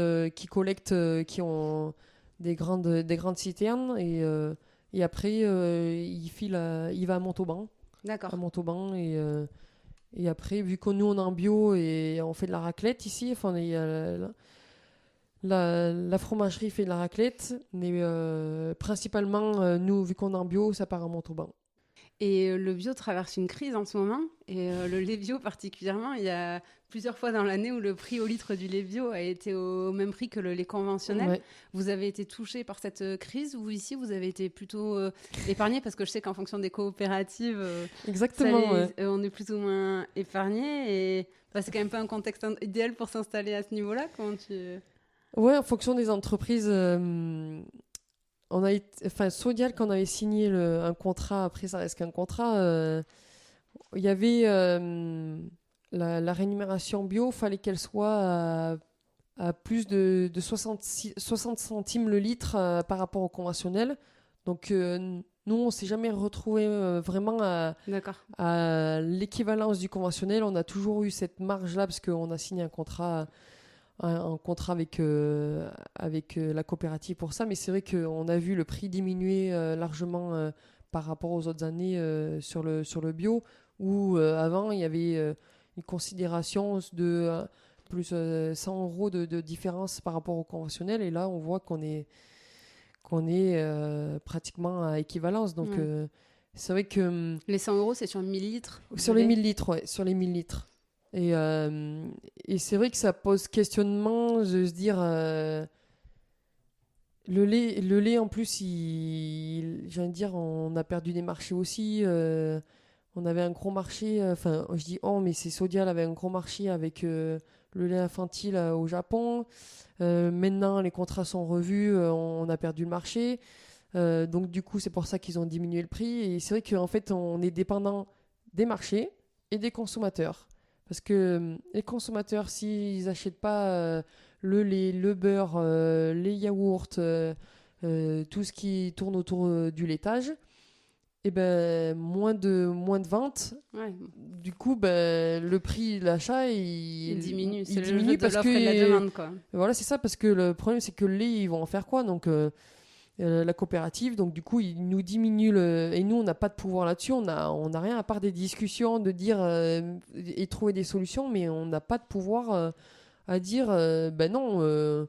collecte, qui ont des grandes citernes. Et après, il va à Montauban. D'accord. À Montauban. Et après, vu que nous, on est en bio et on fait de la raclette ici, enfin, il y a la fromagerie fait de la raclette, mais principalement, nous, vu qu'on est en bio, ça part à Montauban. Et le bio traverse une crise en ce moment. Et le lait bio particulièrement, il y a plusieurs fois dans l'année où le prix au litre du lait bio a été au même prix que le lait conventionnel. Ouais. Vous avez été touché par cette crise ou ici, vous avez été plutôt épargné? Parce que je sais qu'en fonction des coopératives, Exactement. Ouais. on est plus ou moins épargné. Et bah, c'est quand même pas un contexte idéal pour s'installer à ce niveau-là. Ouais, en fonction des entreprises, Sodial, quand on avait signé un contrat, après ça reste qu'un contrat, il y avait la rémunération bio, fallait qu'elle soit à plus de 60 centimes le litre par rapport au conventionnel. Donc, nous, on s'est jamais retrouvé vraiment D'accord. à l'équivalence du conventionnel. On a toujours eu cette marge-là parce qu'on a signé un contrat avec la coopérative pour ça, mais c'est vrai qu'on a vu le prix diminuer largement par rapport aux autres années sur le bio, où avant il y avait une considération de plus 100 euros de différence par rapport au conventionnel, et là on voit qu'on est pratiquement à équivalence. Donc c'est vrai que les 100 euros, c'est sur 1000 litres? sur les 1000 litres, ouais, sur les 1000 litres. Et c'est vrai que ça pose questionnement de se dire le lait en plus, j'ai envie de dire, on a perdu des marchés aussi. On avait un gros marché, enfin je dis mais c'est Sodial avait un gros marché avec le lait infantile au Japon. Maintenant les contrats sont revus, on a perdu le marché. Donc du coup c'est pour ça qu'ils ont diminué le prix. Et c'est vrai qu'en fait on est dépendant des marchés et des consommateurs. Parce que les consommateurs, s'ils n'achètent pas le lait, le beurre, les yaourts, tout ce qui tourne autour du laitage, et ben moins de ventes. Ouais. Du coup, le prix de l'achat il diminue. C'est diminue le jeu de parce l'offre que et de la demande, quoi. Voilà, c'est ça, parce que le problème c'est que le lait, ils vont en faire quoi? Donc la coopérative, donc du coup ils nous diminuent et nous on n'a pas de pouvoir là-dessus, on a rien à part des discussions de dire et trouver des solutions, mais on n'a pas de pouvoir à dire ben non,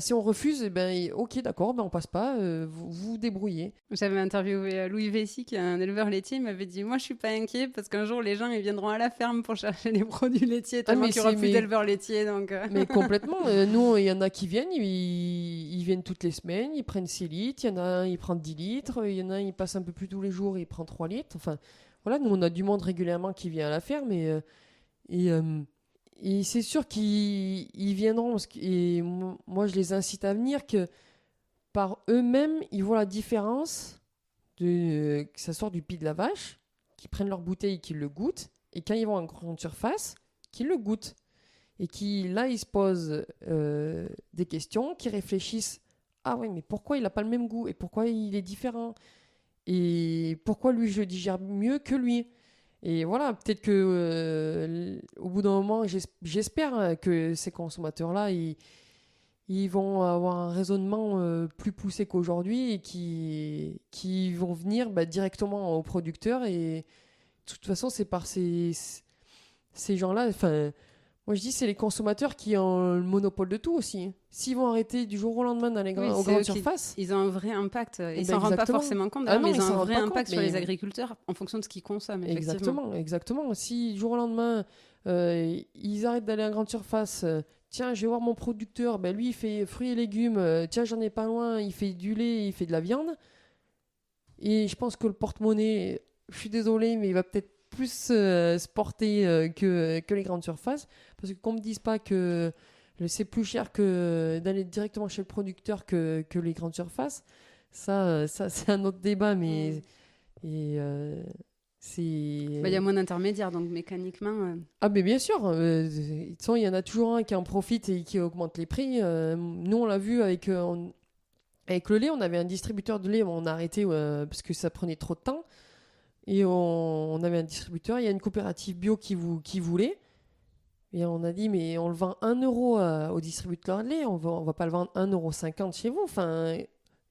si on refuse, ok d'accord, on passe pas, vous vous débrouillez. J'avais interviewé Louis Vessy, qui est un éleveur laitier. Il m'avait dit, moi je suis pas inquiet parce qu'un jour les gens ils viendront à la ferme pour chercher les produits laitiers tellement qu'il n'y aura plus d'éleveurs laitiers, donc mais complètement. Nous, il y en a qui viennent, ils viennent toutes les semaines, ils prennent 6 litres, il y en a un, il prend 10 litres, il y en a un, il passe un peu plus tous les jours, il prend 3 litres. Enfin, voilà, nous, on a du monde régulièrement qui vient à la ferme et c'est sûr qu'ils viendront. Et moi, je les incite à venir que par eux-mêmes, ils voient la différence que ça sort du pied de la vache, qu'ils prennent leur bouteille, qu'ils le goûtent, et quand ils vont en grande surface, qu'ils le goûtent. Et qui, là, ils se posent des questions, qui réfléchissent « Ah oui, mais pourquoi il n'a pas le même goût? Et pourquoi il est différent? Et pourquoi lui, je le digère mieux que lui ?» Et voilà, peut-être que au bout d'un moment, j'espère que ces consommateurs-là, ils ils vont avoir un raisonnement plus poussé qu'aujourd'hui et qui vont venir directement aux producteurs. Et de toute façon, c'est par ces gens-là. Enfin, moi, je dis c'est les consommateurs qui ont le monopole de tout aussi. S'ils vont arrêter du jour au lendemain dans Oui, aux grandes surfaces. Ils ont un vrai impact. Ils s'en rendent pas exactement. forcément compte, Ah non, mais ils ils ont s'en un rendent vrai pas impact compte, sur mais- les agriculteurs en fonction de ce qu'ils consomment, effectivement. Exactement. Si du jour au lendemain, ils arrêtent d'aller à grande surface, tiens, je vais voir mon producteur, lui il fait fruits et légumes, tiens, j'en ai pas loin, il fait du lait, il fait de la viande. Et je pense que le porte-monnaie, je suis désolé, mais il va peut-être plus se porter que les grandes surfaces. Parce que qu'on me dise pas que c'est plus cher que d'aller directement chez le producteur que les grandes surfaces, ça c'est un autre débat, mais. Et c'est. Il y a moins d'intermédiaires, donc mécaniquement. Ah, mais bien sûr, de toute façon, il y en a toujours un qui en profite et qui augmente les prix. Nous, on l'a vu avec le lait, on avait un distributeur de lait, on a arrêté parce que ça prenait trop de temps. Et on avait un distributeur, il y a une coopérative bio qui voulait. Et on a dit, mais on le vend 1 euro au distributeur de lait, on va pas le vendre 1,50 € chez vous. Enfin,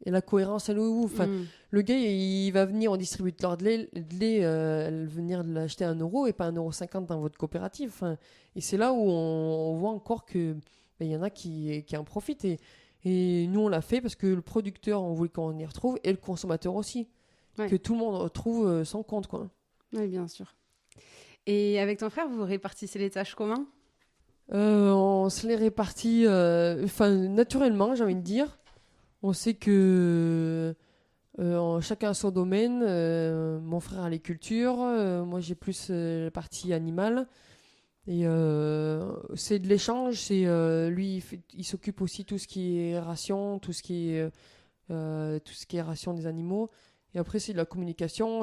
et la cohérence, elle est où? Enfin, le gars, il va venir au distributeur venir l'acheter à 1 euro et pas 1,50 € dans votre coopérative. Enfin, et c'est là où on voit encore que il y en a qui en profitent. Et nous, on l'a fait parce que le producteur, on voulait qu'on y retrouve, et le consommateur aussi. Ouais. Que tout le monde retrouve son compte, quoi. Oui, bien sûr. Et avec ton frère, vous répartissez les tâches comment? On se les répartit naturellement, j'ai envie de dire. On sait que chacun a son domaine. Mon frère a les cultures, moi j'ai plus la partie animale. Et c'est de l'échange. Lui, il s'occupe aussi tout ce qui est ration, tout ce qui est ration des animaux. Et après, c'est de la communication.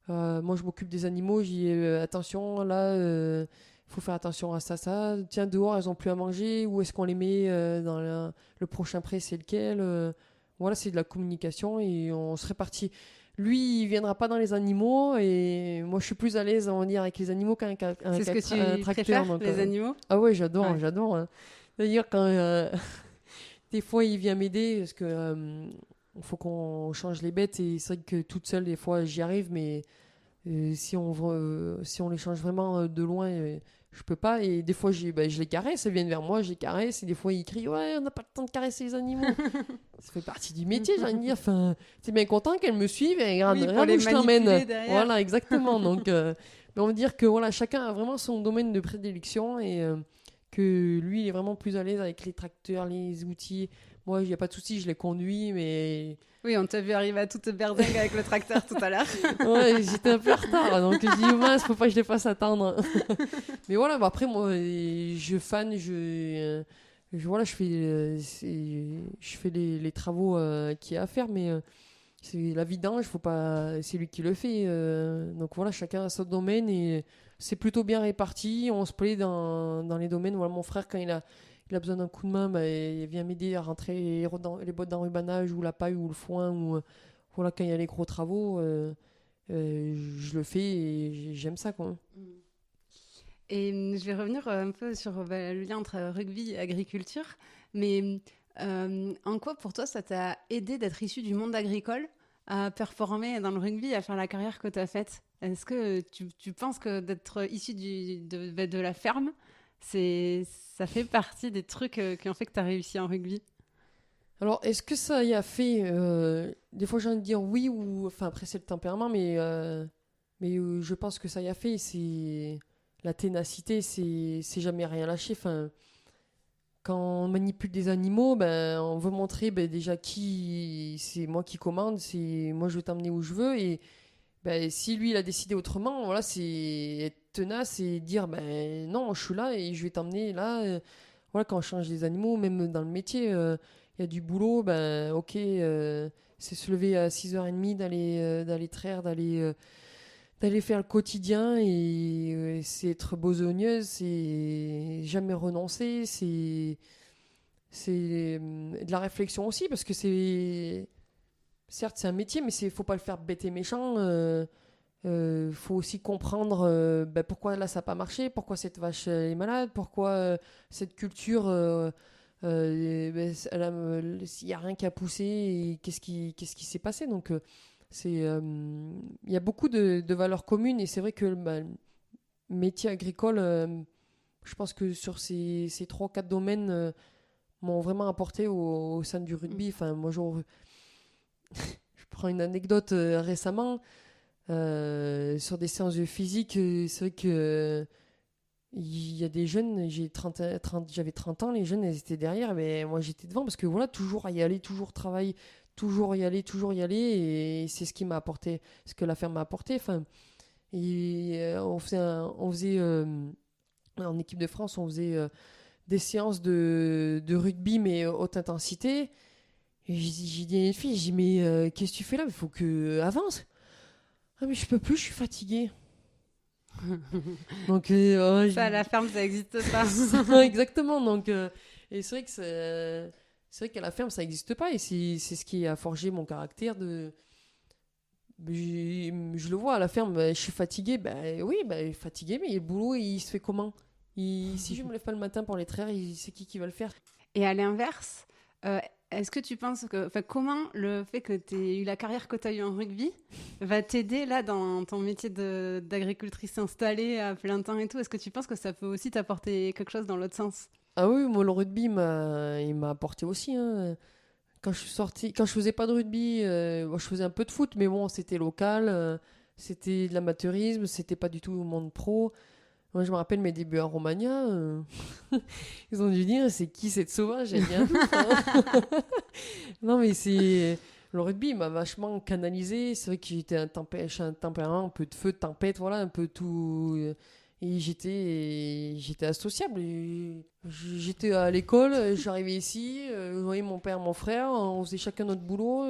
Moi, je m'occupe des animaux. J'y attention, là, faut faire attention à ça. Tiens, dehors, elles ont plus à manger. Où est-ce qu'on les met dans le prochain pré, c'est lequel Voilà, c'est de la communication et on se répartit. Lui, il viendra pas dans les animaux et moi, je suis plus à l'aise, on va dire, avec les animaux qu'un C'est ce que tu tracteur. préfères, Donc, les animaux? ah ouais, j'adore. Hein. D'ailleurs, quand des fois, il vient m'aider parce que faut qu'on change les bêtes et c'est vrai que toute seule, des fois, j'y arrive, mais si on les change vraiment de loin, je peux pas. Et des fois, je les caresse, elles viennent vers moi, je les caresse. Et des fois, ils crient, ouais, on n'a pas le temps de caresser les animaux. Ça fait partie du métier, j'ai envie de dire. Enfin, t'es bien content qu'elles me suivent et regarde, Oui, pour regarde les où je t'emmène. manipuler derrière. Voilà, exactement. Donc, mais on va dire que voilà, chacun a vraiment son domaine de prédilection et que lui, il est vraiment plus à l'aise avec les tracteurs, les outils. Moi, il n'y a pas de souci, je les conduis, mais Oui, on t'a vu arriver à toute berzingue avec le tracteur tout à l'heure. ouais, j'étais un peu en retard, donc je dis mince, faut pas que je les fasse attendre. Mais voilà, après moi, je fan, voilà, je fais les travaux qu'il y a à faire, mais c'est la vidange, faut pas, c'est lui qui le fait. Donc voilà, chacun a son domaine et c'est plutôt bien réparti. On se plaît dans les domaines. Voilà, mon frère, quand il a besoin d'un coup de main, il vient m'aider à rentrer les boîtes d'enrubanage ou la paille ou le foin ou voilà, quand il y a les gros travaux, je le fais et j'aime ça, quoi. Et je vais revenir un peu sur le lien entre rugby et agriculture. Mais en quoi, pour toi, ça t'a aidé d'être issu du monde agricole à performer dans le rugby, à faire la carrière que tu as faite? Est-ce que tu penses que d'être issu de la ferme, ça fait partie des trucs qui ont fait que tu as réussi en rugby? Alors, est-ce que ça y a fait des fois, j'ai envie de dire oui, ou. Enfin, après, c'est le tempérament, mais je pense que ça y a fait. C'est la ténacité, c'est jamais rien lâcher. Enfin, quand on manipule des animaux, on veut montrer déjà qui. C'est moi qui commande, c'est moi je vais t'emmener où je veux. Et si lui, il a décidé autrement, voilà, c'est être tenace et dire non, je suis là et je vais t'emmener là. Voilà, quand on change les animaux, même dans le métier. Il y a du boulot, ok, c'est se lever à 6h30, d'aller traire, d'aller faire le quotidien et c'est être besogneuse, c'est jamais renoncer, c'est de la réflexion aussi parce que certes c'est un métier mais faut pas le faire bête et méchant. Faut aussi comprendre pourquoi là ça n'a pas marché, pourquoi cette vache est malade, pourquoi cette culture Il n'y a rien qui a poussé et qu'est-ce qui s'est passé. Donc, il y a beaucoup de valeurs communes et c'est vrai que le métier agricole, je pense que sur ces 3-4 domaines m'ont vraiment apporté au sein du rugby. Enfin, moi, je prends une anecdote récemment. Sur des séances de physique, c'est vrai que il y a des jeunes, j'avais 30 ans, les jeunes elles étaient derrière, mais moi j'étais devant parce que voilà, toujours à y aller, toujours travailler, toujours y aller, et c'est ce qui m'a apporté, ce que la ferme m'a apporté. Enfin, on faisait en équipe de France, on faisait des séances de rugby, mais haute intensité. Et j'ai dit à une fille, j'ai dit, mais qu'est-ce que tu fais là? Il faut que avance. Ah, mais je peux plus, je suis fatiguée. Donc, Ça, à la ferme, ça n'existe pas. exactement. Donc, et c'est vrai que c'est vrai qu'à la ferme, ça n'existe pas. Et c'est ce qui a forgé mon caractère de. Je le vois à la ferme, je suis fatiguée. Ben oui, fatiguée, mais le boulot, il se fait comment? Si je me lève pas le matin pour les traire, c'est qui va le faire? Et à l'inverse, est-ce que tu penses que, enfin, comment le fait que tu aies eu la carrière que tu as eue en rugby va t'aider là dans ton métier d'agricultrice installée à plein temps et tout? Est-ce que tu penses que ça peut aussi t'apporter quelque chose dans l'autre sens? Ah oui, moi, le rugby, il m'a apporté aussi, hein. Quand je faisais pas de rugby, moi, je faisais un peu de foot, mais bon, c'était local, c'était de l'amateurisme, c'était pas du tout le monde pro. Moi, je me rappelle mes débuts à Romagna. Ils ont dû dire, c'est qui cette sauvage? J'ai bien doute, hein. Non, mais c'est. Le rugby il m'a vachement canalisé. C'est vrai que j'ai un tempérament, un peu de feu, de tempête, voilà, un peu tout. Et j'étais associable. J'étais à l'école, j'arrivais ici, je voyais mon père, mon frère, on faisait chacun notre boulot.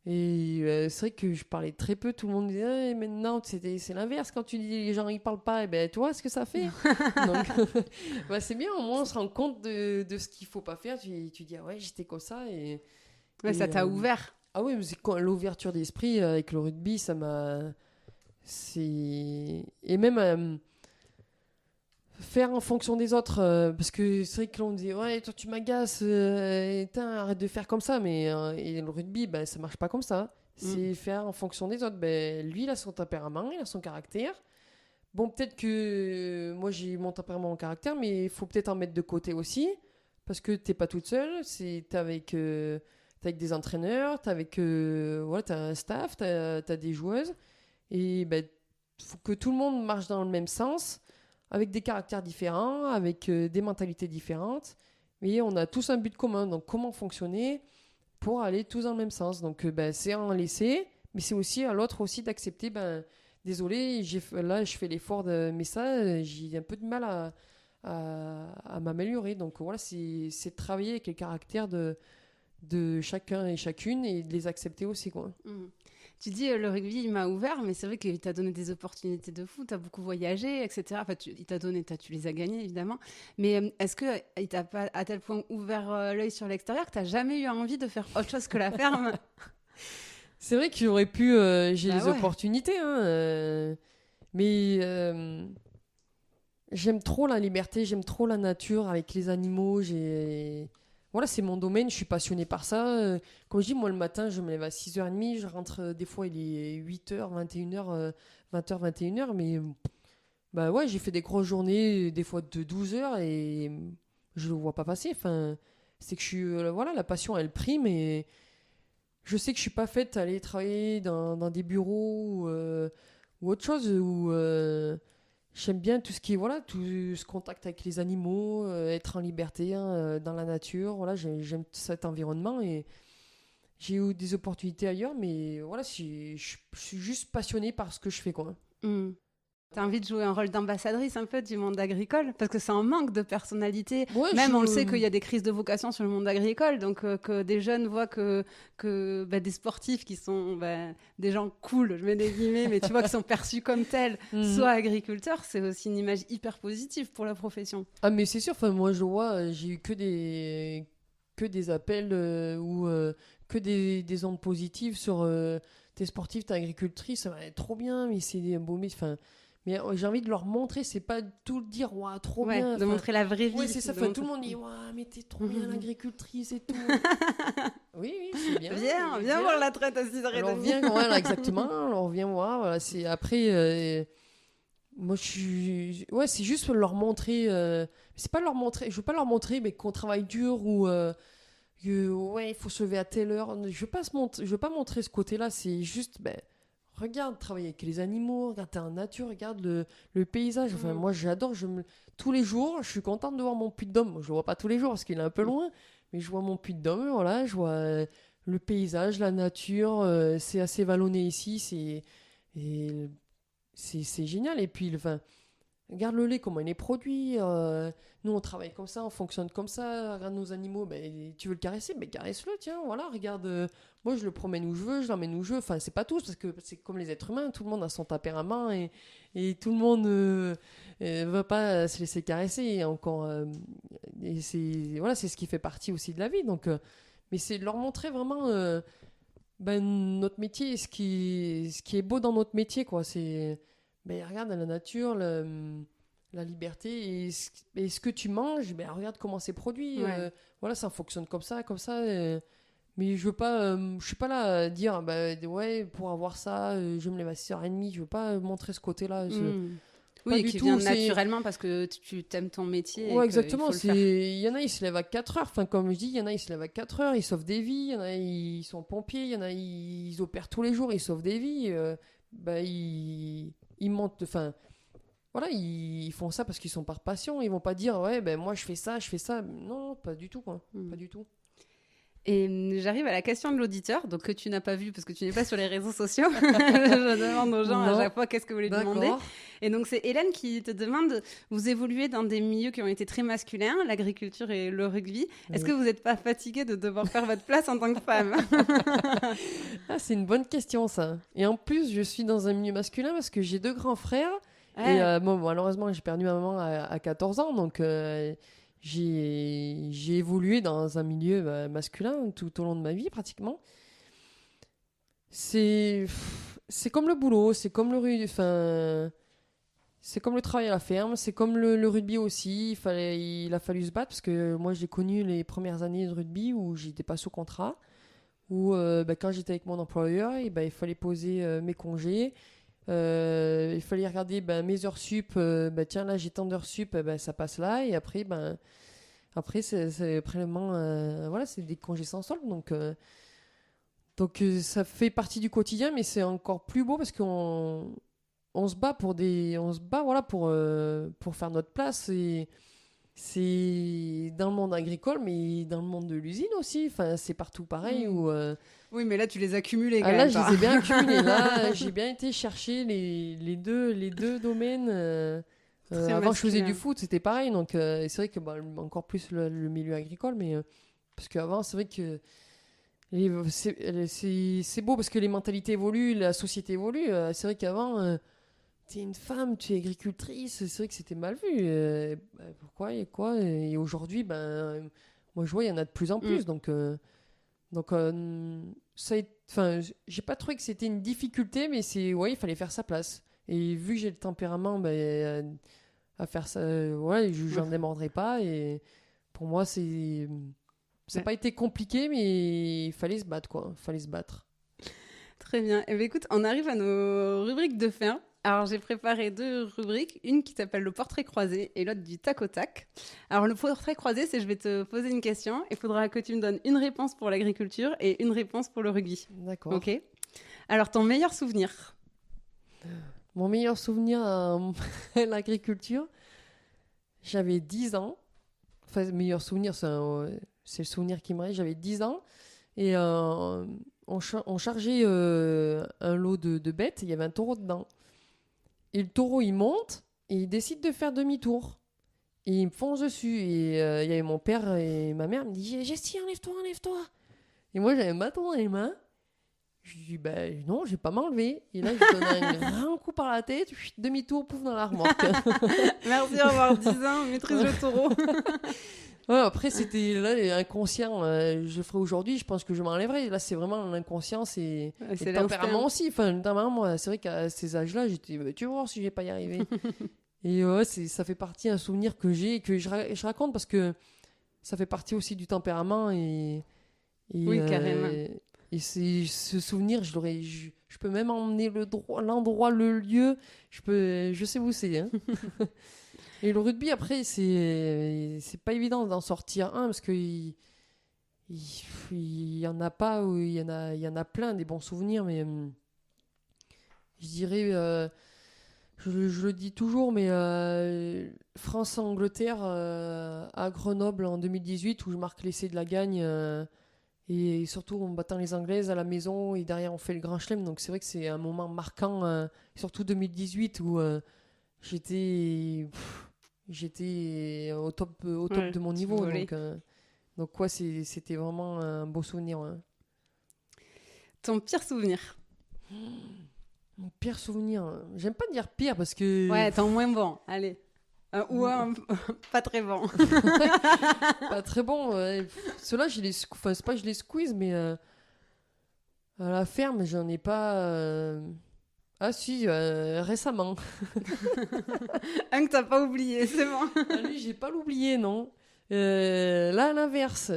C'est vrai que je parlais très peu, tout le monde disait maintenant c'est l'inverse, quand tu dis les gens ils parlent pas, et ben tu vois ce que ça fait. Donc c'est bien, au moins on se rend compte de ce qu'il faut pas faire, tu dis ah ouais j'étais comme ça Ouais, ça t'a ouvert. Ah oui, mais c'est quand l'ouverture d'esprit avec le rugby ça m'a c'est et même faire en fonction des autres parce que c'est vrai que l'on dit ouais toi tu m'agaces arrête de faire comme ça mais et le rugby ça marche pas comme ça, c'est faire en fonction des autres. Lui il a son tempérament, il a son caractère, bon peut-être que moi j'ai mon tempérament, mon caractère, mais il faut peut-être en mettre de côté aussi parce que t'es pas toute seule, t'es avec des entraîneurs, voilà, t'as un staff, t'as des joueuses et faut que tout le monde marche dans le même sens avec des caractères différents, avec des mentalités différentes, mais on a tous un but commun. Donc, comment fonctionner pour aller tous dans le même sens? Donc, c'est en laisser, mais c'est aussi à l'autre aussi d'accepter, désolé, là, je fais l'effort mais ça, j'ai un peu de mal à m'améliorer. Donc, voilà, c'est de travailler avec les caractères de chacun et chacune et de les accepter aussi, quoi. Tu dis le rugby il m'a ouvert, mais c'est vrai qu'il t'a donné des opportunités de fou, t'as beaucoup voyagé, etc. Enfin, il t'a donné, tu les as gagnées évidemment. Mais est-ce qu'il t'a pas à tel point ouvert l'œil sur l'extérieur que t'as jamais eu envie de faire autre chose que la ferme? C'est vrai que j'aurais pu, j'ai les opportunités, hein, mais j'aime trop la liberté, j'aime trop la nature avec les animaux. Voilà, c'est mon domaine, je suis passionnée par ça. Comme je dis, moi le matin, je me lève à 6h30, je rentre, des fois il est 8h, 21h, 20h, 21h, mais ouais, j'ai fait des grosses journées, des fois de 12h et je le vois pas passer. Enfin, c'est que je suis, voilà, la passion elle prime et je sais que je suis pas faite à aller travailler dans des bureaux ou autre chose où j'aime bien tout ce qui est voilà, tout ce contact avec les animaux, être en liberté dans la nature. Voilà, j'aime cet environnement et j'ai eu des opportunités ailleurs, mais voilà, je suis juste passionnée par ce que je fais, quoi. T'as envie de jouer un rôle d'ambassadrice un peu du monde agricole? Parce que c'est un manque de personnalité. Ouais, Même on le sait qu'il y a des crises de vocation sur le monde agricole. Donc que des jeunes voient que des sportifs qui sont des gens cool, je mets des guillemets, mais tu vois, qui sont perçus comme tels, soient agriculteurs, c'est aussi une image hyper positive pour la profession. Ah mais c'est sûr, enfin, moi je vois, j'ai eu que des appels ou que des ondes positives sur t'es sportive, t'es agricultrice, ça va être trop bien, mais c'est un beau métier. Enfin, Mais j'ai envie de leur montrer, c'est pas tout le dire, ouais, trop Ouais, bien. de montrer la vraie vie. Ouais, c'est ça. de Tout le monde dit, ouais, mais t'es trop bien l'agricultrice et tout. Oui, c'est bien. Viens voir la traite à 6h30. Alors, voilà, exactement. Alors, viens voir. Voilà, c'est après. Moi, ouais, c'est juste leur montrer. C'est pas leur montrer. Je veux pas leur montrer, mais qu'on travaille dur ou que, ouais, il faut se lever à telle heure. Je veux pas montrer ce côté-là. C'est juste, regarde, travailler avec les animaux, regarde ta nature, regarde le paysage. Enfin, moi, j'adore. Tous les jours, je suis contente de voir mon Puy-de-Dôme. Moi, je le vois pas tous les jours parce qu'il est un peu loin, mais je vois mon Puy-de-Dôme. Voilà, je vois le paysage, la nature. C'est assez vallonné ici. C'est génial. Et puis, enfin, regarde le lait, comment il est produit. Nous, on travaille comme ça, on fonctionne comme ça. Regarde nos animaux. Tu veux le caresser, caresse-le, tiens. Voilà, regarde. Moi, je le promène où je veux, je l'emmène où je veux. Enfin, c'est pas tous, parce que c'est comme les êtres humains. Tout le monde a son tempérament et tout le monde ne veut pas se laisser caresser. Et encore, et c'est ce qui fait partie aussi de la vie. Donc, mais c'est de leur montrer vraiment notre métier, ce qui est beau dans notre métier, quoi. C'est, regarde la nature, la liberté et ce que tu manges, regarde comment c'est produit. Ouais. Voilà, ça fonctionne comme ça. Mais je veux pas, je suis pas là à dire, ouais, pour avoir ça, je me lève à 6h30. Je veux pas montrer ce côté-là. Oui, du qui tout, vient naturellement parce que tu t'aimes ton métier. Ouais, et exactement. qu'il faut le faire. Il y en a, ils se lèvent à 4 heures. Enfin, comme je dis, il y en a, ils se lèvent à 4 heures, ils sauvent des vies. Il y en a, ils sont pompiers. Il y en a, ils opèrent tous les jours, ils sauvent des vies. Ils montent, enfin, voilà, ils font ça parce qu'ils sont par passion. Ils vont pas dire, ouais, moi, je fais ça. Non, pas du tout, quoi. Pas du tout. Et j'arrive à la question de l'auditeur, donc que tu n'as pas vue parce que tu n'es pas sur les réseaux sociaux. Je demande aux gens à chaque fois qu'est-ce que vous voulez demander. Et donc c'est Hélène qui te demande, vous évoluez dans des milieux qui ont été très masculins, l'agriculture et le rugby. Est-ce que vous n'êtes pas fatigué de devoir faire votre place en tant que femme? C'est une bonne question, ça. Et en plus, je suis dans un milieu masculin parce que j'ai 2 grands frères. Ouais. Et malheureusement, j'ai perdu ma maman à 14 ans, donc... J'ai évolué dans un milieu masculin tout au long de ma vie, pratiquement. C'est comme le boulot, c'est comme c'est comme le travail à la ferme, c'est comme le rugby aussi. Il a fallu se battre parce que moi, j'ai connu les premières années de rugby où j'étais pas sous contrat, où quand j'étais avec mon employeur, il fallait poser mes congés. Il fallait regarder mes heures sup, tiens là j'ai tant d'heures sup, ça passe là, et après c'est prélèvement, voilà, c'est des congés sans solde, donc ça fait partie du quotidien, mais c'est encore plus beau parce qu'on se bat voilà pour faire notre place. Et c'est dans le monde agricole, mais dans le monde de l'usine aussi. Enfin, c'est partout pareil. Oui, mais là, tu les as cumulés quand même. Là, je les ai bien accumulés. Là, j'ai bien été chercher les deux domaines. Avant, je faisais du foot, c'était pareil. Donc, c'est vrai que encore plus le milieu agricole. Mais parce qu'avant, c'est vrai que c'est beau parce que les mentalités évoluent, la société évolue. C'est vrai qu'avant... t'es une femme, tu es agricultrice, c'est vrai que c'était mal vu. Pourquoi et quoi? Et aujourd'hui, moi je vois, il y en a de plus en plus. Donc j'ai pas trouvé que c'était une difficulté, mais il fallait faire sa place. Et vu que j'ai le tempérament à faire ça, j'en démordrai pas. Et pour moi, ça n'a pas été compliqué, mais il fallait se battre, quoi. Il fallait se battre. Très bien. Eh bien, écoute, on arrive à nos rubriques de fin. Alors, j'ai préparé 2 rubriques, une qui s'appelle le portrait croisé et l'autre du tac au tac. Alors, le portrait croisé, c'est je vais te poser une question. Il faudra que tu me donnes une réponse pour l'agriculture et une réponse pour le rugby. D'accord. Ok. Alors, ton meilleur souvenir? Mon meilleur souvenir à l'agriculture, j'avais 10 ans. Enfin, meilleur souvenir, c'est le souvenir qui me reste. J'avais 10 ans et on chargeait un lot de bêtes. Il y avait un taureau dedans. Et le taureau, il monte et il décide de faire demi-tour. Et il me fonce dessus. Et il y avait mon père et ma mère me disent « Jessie, enlève-toi !» Et moi, j'avais un bâton dans les mains. Je dis « non, je vais pas m'enlever. » Et là, je lui donne un grand coup par la tête. Demi-tour, pouf, dans la remorque. Merci d'avoir 10 ans, maîtrise le taureau. Ouais, après, c'était là, inconscient. Je le ferai aujourd'hui, je pense que je m'enlèverai. Là, c'est vraiment l'inconscient et C'est le tempérament l'instinct. aussi. Enfin, le tempérament, moi, c'est vrai qu'à ces âges-là, j'étais, tu vas voir si je vais pas y arriver. Et ouais, ça fait partie d'un souvenir que j'ai et que je raconte parce que ça fait partie aussi du tempérament et, Oui, carrément. euh, et ce souvenir, je peux même emmener l'endroit, le lieu. Je sais où c'est. Hein. Et le rugby, après, c'est pas évident d'en sortir un parce il y en a pas, ou il y en a plein des bons souvenirs, mais je dirais, je le dis toujours, mais France-Angleterre à Grenoble en 2018 où je marque l'essai de la gagne et surtout en battant les Anglaises à la maison et derrière on fait le Grand Chelem, donc c'est vrai que c'est un moment marquant, surtout 2018 où j'étais au top Ouais, de mon tu niveau, volais. donc ouais, c'était vraiment un beau souvenir. Ouais. Ton pire souvenir? Mon pire souvenir, j'aime pas dire pire parce que Ouais, ton moins bon, allez. Ou un pas très bon. pas très bon. Ouais. Ceux-là, enfin, c'est pas que je les squeeze, mais à la ferme, j'en ai pas. Ah si, récemment. Un que t'as pas oublié, c'est bon. Ah, lui, j'ai pas l'oublié, non. Là, à l'inverse,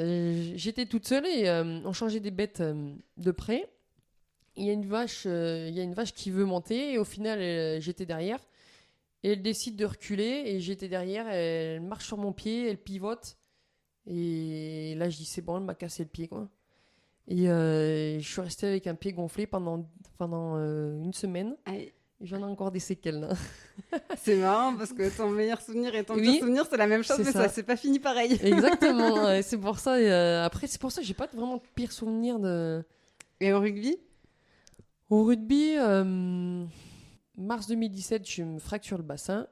j'étais toute seule et on changeait des bêtes de près. Il y a une vache qui veut monter et au final, j'étais derrière. Et elle décide de reculer et j'étais derrière. Elle marche sur mon pied, elle pivote. Et là, je dis c'est bon, elle m'a cassé le pied, quoi. Et je suis resté avec un pied gonflé pendant une semaine. Allez, Et j'en ai encore des séquelles, là. c'est marrant parce que ton meilleur souvenir et ton pire Oui, souvenir, c'est la même chose, c'est mais ça, ça. c'est pas fini pareil. Exactement. Ouais, c'est pour ça. Et, après, c'est pour ça que j'ai pas vraiment de pire souvenir de. Et au rugby? Au rugby, mars 2017, je me fracture le bassin.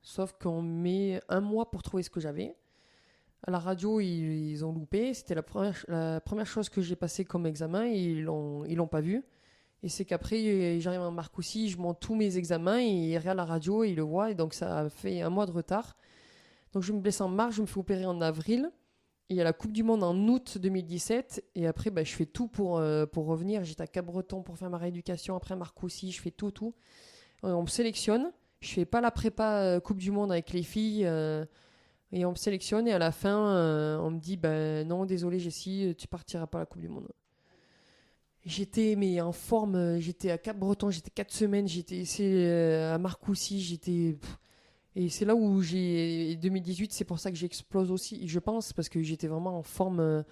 Sauf qu'on met un mois pour trouver ce que j'avais. À la radio, ils ont loupé. C'était la première chose que j'ai passée comme examen et ils l'ont pas vu. Et c'est qu'après, j'arrive en Marcoussis, je monte tous mes examens et il regarde la radio et il le voit. Et donc, ça a fait un mois de retard. Donc, je me blesse en mars, je me fais opérer en avril. Et il y a la Coupe du Monde en août 2017. Et après, bah, je fais tout pour revenir. J'étais à Cap-Breton pour faire ma rééducation. Après, à Marcoussis, je fais tout. On me sélectionne. Je fais pas la prépa Coupe du Monde avec les filles. Et on me sélectionne. Et à la fin, on me dit ben non, désolé, Jessie, tu partiras pas à la Coupe du Monde. J'étais mais en forme. J'étais à Cap-Breton. J'étais 4 semaines. À Marcoussis. Et c'est là où 2018, c'est pour ça que j'explose aussi, je pense, parce que j'étais vraiment en forme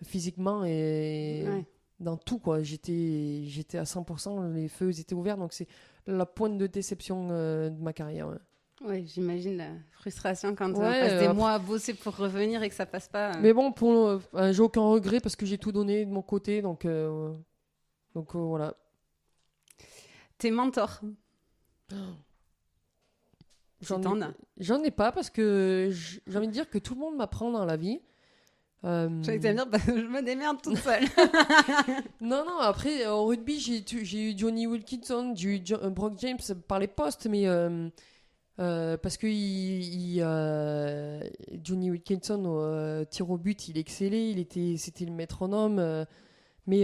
physiquement et Ouais. dans tout, quoi. J'étais à 100%, les feux étaient ouverts, donc c'est la pointe de déception de ma carrière. Ouais, Ouais, j'imagine la frustration quand on ouais passe des après- mois à bosser pour revenir et que ça passe pas. mais bon, j'ai aucun regret parce que j'ai tout donné de mon côté, donc voilà. Tes mentors, si J'en ai, t'en as. j'en ai pas parce que j'ai envie de dire que tout le monde m'apprend dans la vie. Je vais te dire, bah, je me démerde toute seule. Non, après, au rugby, j'ai eu Johnny Wilkinson, j'ai eu Brock James par les postes, mais parce que Johnny Wilkinson, au tir au but, il excellait, c'était le métronome, mais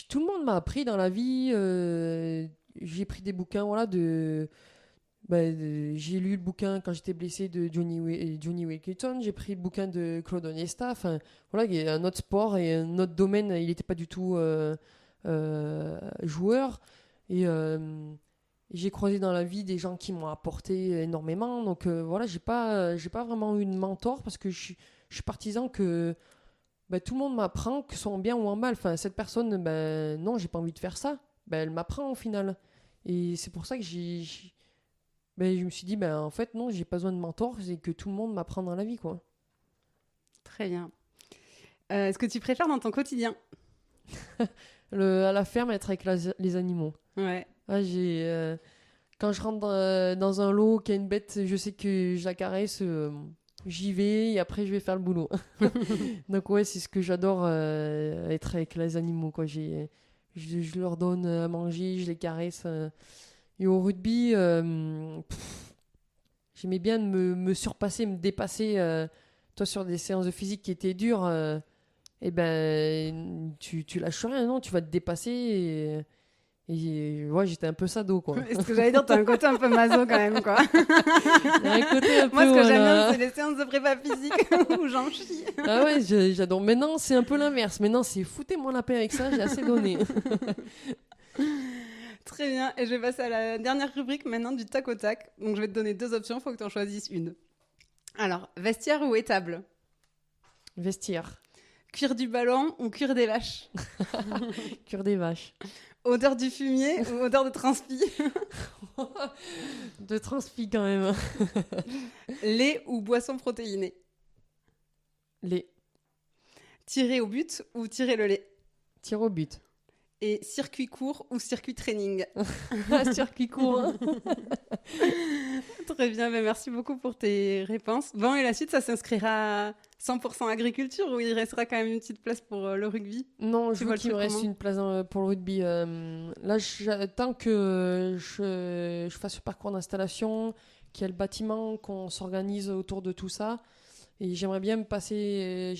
tout le monde m'a appris dans la vie, j'ai pris des bouquins, voilà, j'ai lu le bouquin quand j'étais blessé de Johnny Wilkinson, j'ai pris le bouquin de Claude Onesta, enfin voilà, il y a un autre sport et un autre domaine, il n'était pas du tout joueur et j'ai croisé dans la vie des gens qui m'ont apporté énormément, donc voilà, j'ai pas vraiment eu de mentor parce que je suis partisan que tout le monde m'apprend, que ce soit en bien ou en mal, enfin cette personne, non, j'ai pas envie de faire ça, elle m'apprend au final et c'est pour ça que je me suis dit, en fait, non, j'ai pas besoin de mentor, c'est que tout le monde m'apprend dans la vie, quoi. Très bien. Est-ce que tu préfères dans ton quotidien? À la ferme, être avec les animaux. Ouais. Ah, quand je rentre dans un lot, qu'il y a une bête, je sais que je la caresse, j'y vais et après, je vais faire le boulot. Donc, ouais, c'est ce que j'adore, être avec les animaux, quoi. Je leur donne à manger, je les caresse. Et au rugby, j'aimais bien me surpasser, me dépasser. Toi, sur des séances de physique qui étaient dures, eh ben, tu lâches rien, non? Tu vas te dépasser. Et ouais, j'étais un peu sado, quoi. Ce que j'allais dire, t'as un côté un peu maso quand même, quoi. Un côté un peu, Moi, ce que j'aime voilà. bien, c'est les séances de prépa physique où j'en chie. Ah ouais, j'adore. Maintenant, c'est un peu l'inverse. Maintenant, c'est foutez-moi la paix avec ça, j'ai assez donné. Très bien, et je vais passer à la dernière rubrique maintenant du tac au tac. Donc je vais te donner 2 options, il faut que tu en choisisses une. Alors, vestiaire ou étable? Vestiaire. Cuir du ballon ou cuir des vaches? Cure des vaches. Odeur du fumier ou odeur de transpi? De transpi quand même. Lait ou boisson protéinée? Les Tirer au but ou tirer le lait? tirs au but. Et circuit court ou circuit training? Circuit court. Très bien, ben merci beaucoup pour tes réponses. Bon, et la suite, ça s'inscrira 100% agriculture ou il restera quand même une petite place pour le rugby? Non, Tu je vois veux le qu'il me truc reste comment? une place pour le rugby. Là, tant que je fasse le parcours d'installation, qu'il y a le bâtiment, qu'on s'organise autour de tout ça. Et j'aimerais bien passer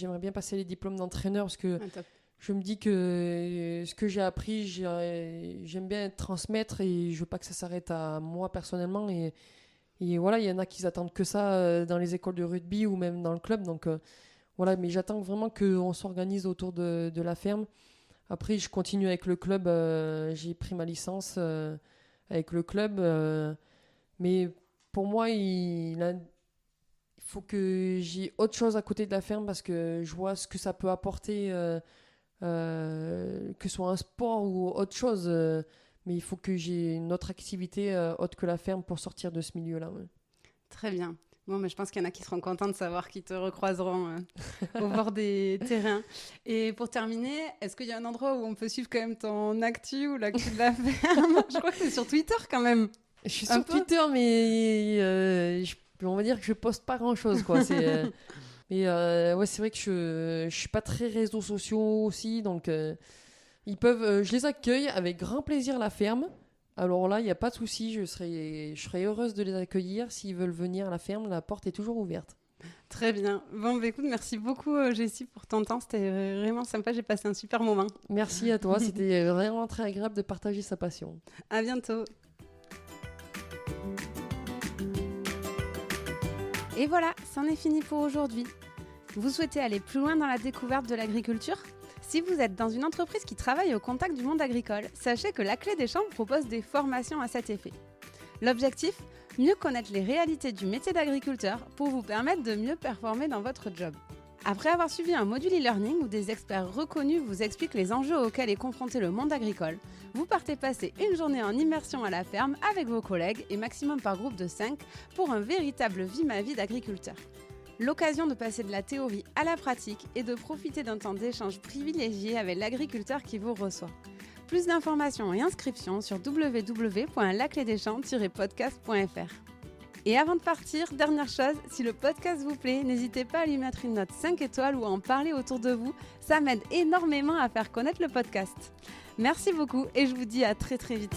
les diplômes d'entraîneur parce que Ah, top. je me dis que ce que j'ai appris, j'aime bien transmettre et je veux pas que ça s'arrête à moi personnellement. Et voilà, il y en a qui attendent que ça dans les écoles de rugby ou même dans le club. Donc voilà, mais j'attends vraiment qu'on s'organise autour de la ferme. Après, je continue avec le club. J'ai pris ma licence avec le club. Mais pour moi, il faut que j'ai autre chose à côté de la ferme parce que je vois ce que ça peut apporter, que ce soit un sport ou autre chose. Mais il faut que j'ai une autre activité autre que la ferme pour sortir de ce milieu-là. Ouais. Très bien. Bon, mais je pense qu'il y en a qui seront contents de savoir qu'ils te recroiseront au bord des terrains. Et pour terminer, est-ce qu'il y a un endroit où on peut suivre quand même ton actu ou l'actu de la ferme? Je crois que c'est sur Twitter quand même. Je suis Un sur peu. Twitter, mais on va dire que je poste pas grand-chose, quoi. Mais ouais, c'est vrai que je suis pas très réseaux sociaux aussi, donc je les accueille avec grand plaisir la ferme. Alors là, il n'y a pas de souci, je serai heureuse de les accueillir. S'ils veulent venir à la ferme, la porte est toujours ouverte. Très bien. Bon, bah, écoute, merci beaucoup Jessie pour ton temps. C'était vraiment sympa. J'ai passé un super moment. Merci à toi, c'était vraiment très agréable de partager sa passion. À bientôt. Et voilà, c'en est fini pour aujourd'hui. Vous souhaitez aller plus loin dans la découverte de l'agriculture ? Si vous êtes dans une entreprise qui travaille au contact du monde agricole, sachez que la Clé des Champs propose des formations à cet effet. L'objectif ? Mieux connaître les réalités du métier d'agriculteur pour vous permettre de mieux performer dans votre job. Après avoir suivi un module e-learning où des experts reconnus vous expliquent les enjeux auxquels est confronté le monde agricole, vous partez passer une journée en immersion à la ferme avec vos collègues et maximum par groupe de 5 pour un véritable vie-ma-vie d'agriculteur. L'occasion de passer de la théorie à la pratique et de profiter d'un temps d'échange privilégié avec l'agriculteur qui vous reçoit. Plus d'informations et inscriptions sur www.laclédeschamps-podcast.fr. Et avant de partir, dernière chose, si le podcast vous plaît, n'hésitez pas à lui mettre une note 5 étoiles ou à en parler autour de vous. Ça m'aide énormément à faire connaître le podcast. Merci beaucoup et je vous dis à très très vite.